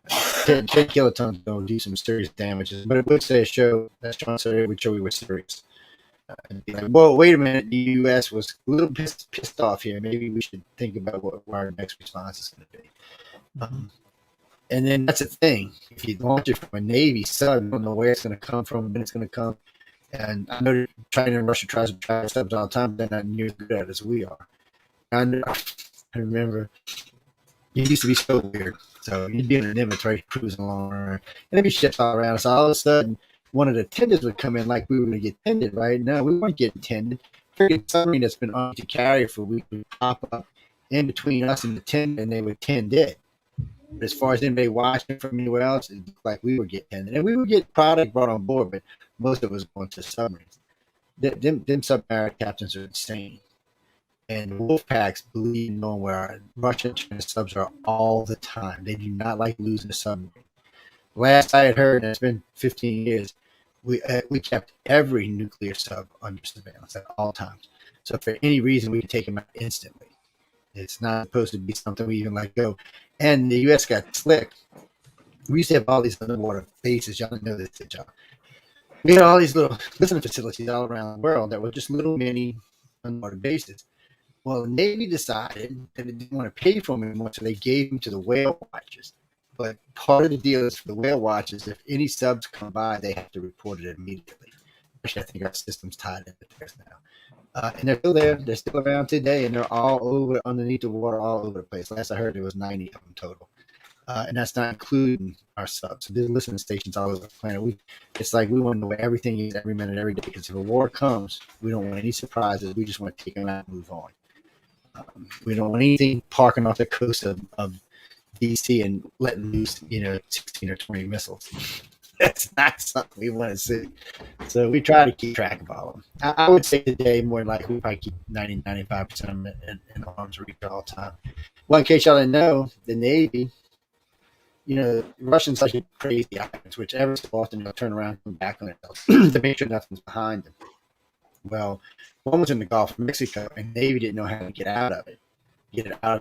S1: 10 kilotons don't do some serious damages, but it would say as Sean said, it would show we were serious. And be like, whoa, wait a minute, the U.S. was a little pissed off here. Maybe we should think about what our next response is going to be. And then that's the thing. If you launch it from a Navy sub, you don't know where it's going to come from, when it's going to come. And I know China and Russia tries to try subs all the time, but they're not near as good at it as we are. I remember it used to be so weird. So you'd be in an inventory cruising along, and there'd be ships all around. So all of a sudden, one of the tenders would come in like we were going to get tended, right? No, we weren't getting tended. Freaking submarine that's been on to carry for a week would pop up in between us and the tender, and they would tend it. But as far as anybody watching from anywhere else, it looked like we were getting tended. And we would get product brought on board, but most of it was going to submarines. Them submarine captains are insane. And wolf packs believe in knowing where our Russian China subs are all the time. They do not like losing a submarine. Last I had heard, and it's been 15 years, we kept every nuclear sub under surveillance at all times. So for any reason, we could take them out instantly. It's not supposed to be something we even let go. And the U.S. got slick. We used to have all these underwater bases. Y'all know this, did y'all? We had all these little listening facilities all around the world that were just little mini underwater bases. Well, the Navy decided that they didn't want to pay for them anymore, so they gave them to the whale watchers. But part of the deal is for the whale watchers, if any subs come by, they have to report it immediately. Actually, I think our system's tied into theirs now. And they're still there. They're still around today, and they're all over underneath the water, all over the place. Last I heard, there was 90 of them total. and that's not including our subs. So there's listening stations all over the planet. It's like we want to know where everything is every minute, every day. Because if a war comes, we don't want any surprises. We just want to take them out and move on. We don't want anything parking off the coast of DC and letting loose, 16 or 20 missiles. That's not something we want to see. So we try to keep track of all of them. I would say today, more than likely, we probably keep 90-95% of them in arm's reach all the time. Well, in case y'all didn't know, the Navy, Russians like crazy items, which every so often they'll turn around and come back on it to make sure nothing's behind them. Well, one was in the Gulf of Mexico, and the Navy didn't know how to get out of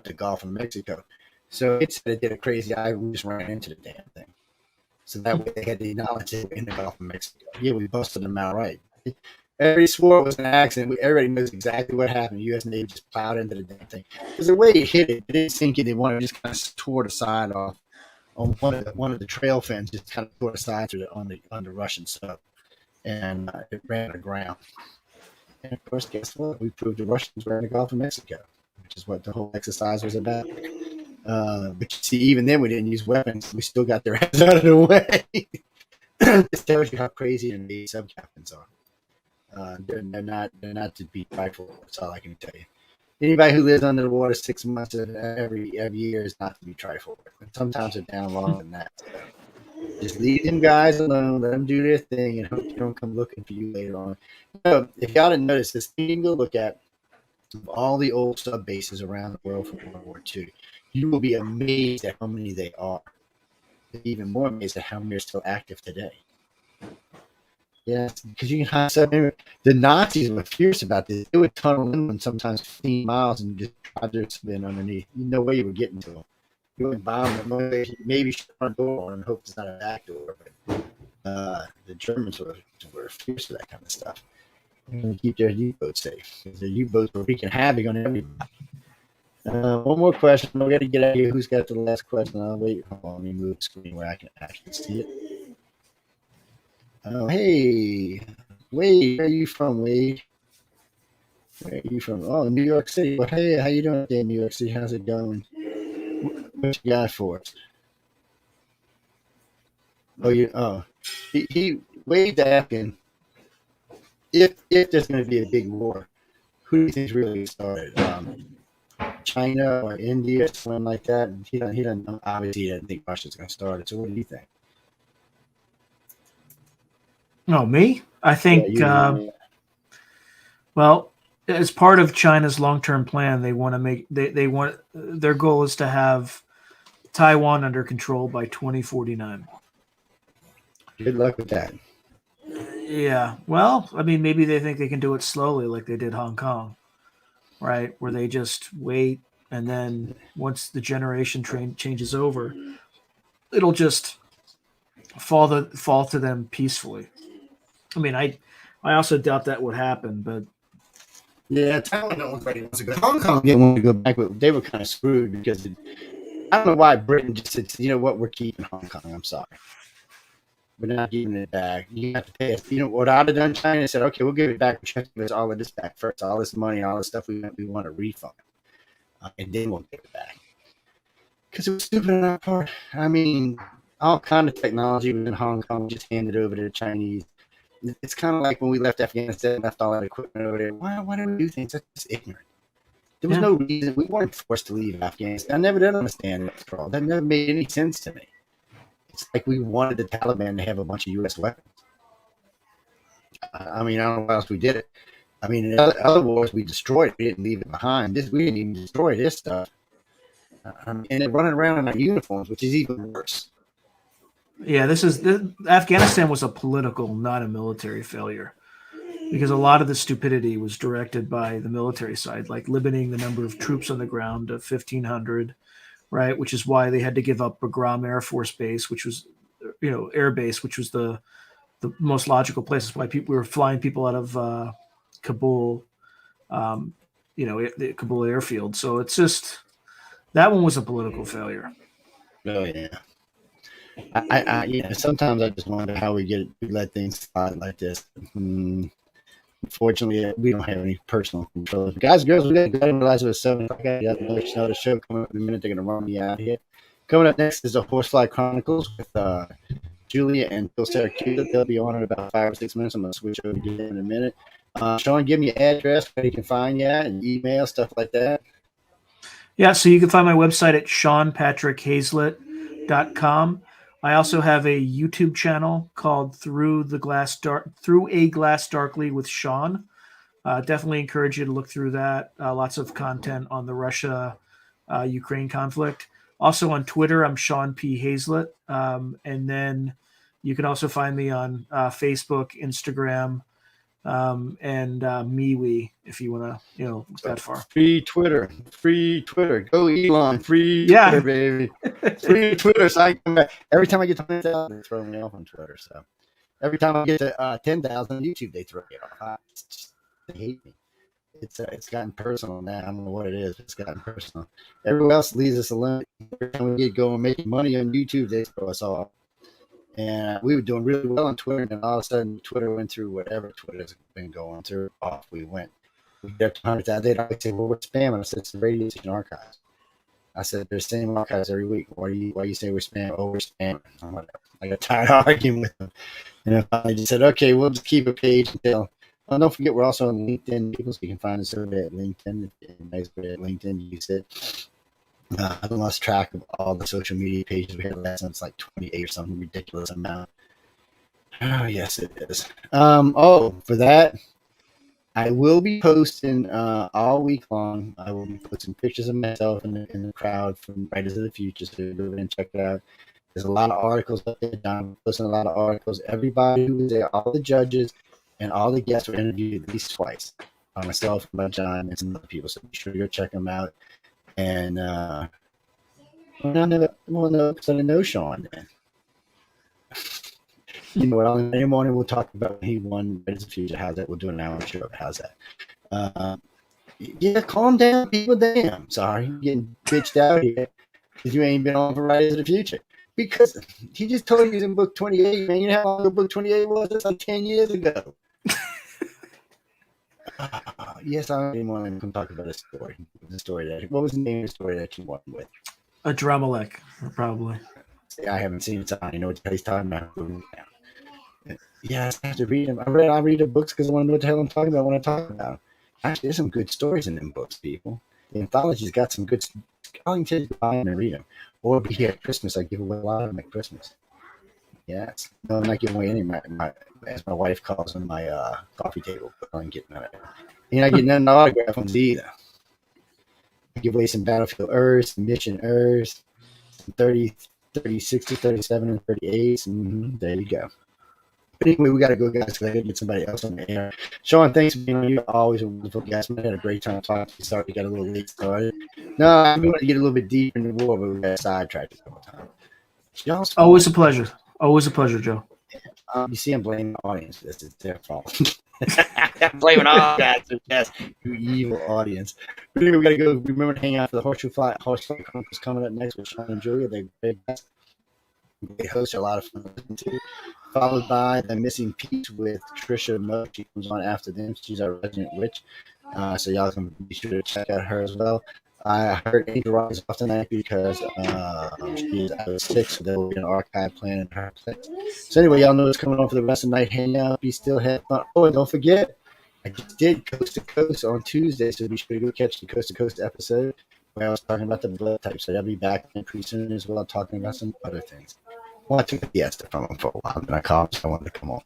S1: the Gulf of Mexico. So it said it did a crazy eye. We just ran into the damn thing. So that way they had the knowledge in the Gulf of Mexico. Yeah, we busted them outright. Everybody swore it was an accident. Everybody knows exactly what happened. The U.S. Navy just plowed into the damn thing. Because the way it hit it didn't sink it. They wanted to just kind of tore the side off on one of the trail fins. Just kind of tore the side on the Russian sub, and it ran aground. And of course, guess what? We proved the Russians were in the Gulf of Mexico, which is what the whole exercise was about. But you see, even then we didn't use weapons. We still got their ass out of the way. This tells you how crazy the Navy sub captains are. They're not to be trifled. That's all I can tell you. Anybody who lives under the water 6 months of every year is not to be trifled. And sometimes they're down longer than that. So just leave them guys alone. Let them do their thing, and hope they don't come looking for you later on. If y'all didn't notice this, you can go look at all the old sub bases around the world from World War II. You will be amazed at how many they are. Even more amazed at how many are still active today. Yes, because you can have the Nazis were fierce about this. They would tunnel in sometimes 15 miles and just try to spin underneath. You know where you were getting to them. You wouldn't bomb them. Maybe shut the door and hope it's not a back door. But the Germans were fierce for that kind of stuff. And keep their U-boats safe. Because their U-boats were wreaking havoc on everybody. One more question. We got to get out of here. Who's got the last question? I'll wait. Hold on, let me move the screen where I can actually see it. Oh, hey, Wade, where are you from, Wade? Where are you from? Oh, New York City. Well, hey, how you doing today, New York City? How's it going? What you got for us? He Wade's asking if there's going to be a big war, who do you think really started? China or India, something like that? And he doesn't obviously he doesn't think Russia's going to start it. So what do you think?
S2: No, me? I think, well, as part of China's long-term plan, they want to their goal is to have Taiwan under control by 2049.
S1: Good luck with that.
S2: Yeah. Well, I mean, maybe they think they can do it slowly like they did Hong Kong, right? Where they just wait, and then once the generation changes over, it'll just fall to them peacefully. I mean, I also doubt that would happen, but
S1: yeah, Taiwan don't look like it wants to go. Hong Kong didn't want to go back, but they were kind of screwed because I don't know why Britain just said, you know what, we're keeping Hong Kong. I'm sorry, we're not giving it back. You have to pay us. You know what I'd have done? China said, okay, we'll give it back. We have to give us all of this back first, all this money, all this stuff we want a refund, and then we'll give it back. Because it was stupid on our part. I mean, all kind of technology was in Hong Kong, just handed over to the Chinese. It's kind of like when we left Afghanistan, left all that equipment over there. Why do we do things? That's just ignorant. There was no reason. We weren't forced to leave Afghanistan. I never did understand it. That never made any sense to me. It's like we wanted the Taliban to have a bunch of U.S. weapons. I mean, I don't know why else we did it. I mean, in other wars, we destroyed it. We didn't leave it behind. We didn't even destroy this stuff. And they're running around in our uniforms, which is even worse.
S2: Yeah, Afghanistan was a political, not a military failure, because a lot of the stupidity was directed by the military side, like limiting the number of troops on the ground to 1,500, right? Which is why they had to give up Bagram Air Force Base, which was, air base, which was the most logical place. That's why we were flying people out of Kabul, the Kabul airfield. So it's just that one was a political failure.
S1: Oh yeah. Sometimes I just wonder how we let things slide like this. Unfortunately, we don't have any personal control. Guys, girls, we got to go and realize it was 7 o'clock. I got another show coming up in a minute. They're going to run me out here. Coming up next is the Horsefly Chronicles with Julia and Bill Syracuse. They'll be on in about 5 or 6 minutes. I'm going to switch over to you in a minute. Sean, give me your address where you can find you at, and email, stuff like that.
S2: Yeah, so you can find my website at seanpatrickhazlett.com. I also have a YouTube channel called Through a Glass Darkly with Sean. Definitely encourage you to look through that. Lots of content on the Russia-Ukraine conflict. Also on Twitter, I'm Sean P. Hazlett. And then you can also find me on Facebook, Instagram, and MeWe if you want to, look that far.
S1: Free Twitter. Go Elon. Twitter, baby. Free Twitter. So every time I get to 10,000, they throw me off on Twitter. So every time I get to 10,000 on YouTube, they throw me off. They hate me. It's gotten personal now. I don't know what it is. It's gotten personal. Everyone else leaves us alone. Every time we get going making money on YouTube, they throw us off. And we were doing really well on Twitter, and then all of a sudden, Twitter went through whatever Twitter's been going through. Off we went. We got to 100,000. They'd always say, "Well, we're spamming." I said, "It's the radio station archives." I said, "There's the same archives every week. Why you say we're spamming? Oh, we're spamming." I got tired of arguing with them, and I finally just said, "Okay, we'll just keep a page until." Oh, don't forget, we're also on LinkedIn, people, so you can find us over at LinkedIn. If you're nice at LinkedIn, use it. I've lost track of all the social media pages we had last time. It's like 28 or something ridiculous amount. Oh, yes, it is. For that, I will be posting all week long. I will be posting pictures of myself in the crowd from Writers of the Future, so go ahead and check it out. There's a lot of articles up there. I'm posting a lot of articles. Everybody who was there, all the judges and all the guests were interviewed at least twice by myself, by John, and some other people. So be sure to go check them out. And I never, well, no, because I didn't know Sean then. You know what? In the morning we'll talk about when he won Writers of the Future. How's that? We'll do an hour show. How's that? Yeah, calm down, people. Damn, sorry, you're getting bitched out here because you ain't been on for Writers of the Future. Because he just told you he's in book 28, man. You know how long book 28 was? That's like 10 years ago. Yes, I didn't want to talk about a story. What was the name of the story that you won with?
S2: Adremelech, probably.
S1: See, I haven't seen it. So I don't know what he's talking about. Yeah, I have to read them. I read the books because I want to know what the hell I'm talking about when I talk about them. Actually, there's some good stories in them books, people. The anthology's got some good. All you can tell you to buy them and read them, or be here at Christmas. I give away a lot of them at Christmas. Yes, no, I'm not giving away any of my as my wife calls them, my coffee table. But I'm getting none of it. You're not getting none of the autograph ones either. I give away some Battlefield Earths, some Mission Earths, 30, 60, 37, and 38. There you go. But anyway, we got to go, guys, because I got to get somebody else on the air. Sean, thanks for being on. You're always a wonderful guest. I had a great time talking to you. Sorry we got a little late started. No, I wanted to get a little bit deeper in the war, but we got sidetracked a couple times.
S2: Always a pleasure. Always a pleasure, Joe.
S1: You see, I'm blaming the audience. This is their fault. I'm blaming all guys. Yes, you evil audience. But anyway, we got to go. Remember to hang out for the Horsefly Chronicles coming up next with Sean and Julia. They're great guests. They host a lot of fun to listen to. Followed by The Missing Piece with Trisha Moe. She comes on after them. She's our resident witch. So y'all can be sure to check out her as well. I heard Angel Rock is off tonight because she's out of sick, so there will be an archive playing in her place. So anyway, y'all know what's coming on for the rest of the night. Hang out, be still, have fun. Oh, and don't forget, I just did Coast to Coast on Tuesday, so be sure to go catch the Coast to Coast episode where I was talking about the blood type. So I'll be back pretty soon as well, talking about some other things. Well, I took a fiesta from him for a while, and I called him, so I wanted to come on.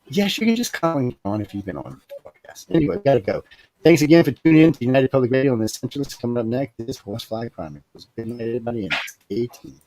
S1: Yes, you can just call me on if you've been on the podcast. Anyway, we got to go. Thanks again for tuning in to United Public Radio on the Centralist. Coming up next is Horsefly Chronicles. Good night, everybody, and stay tuned.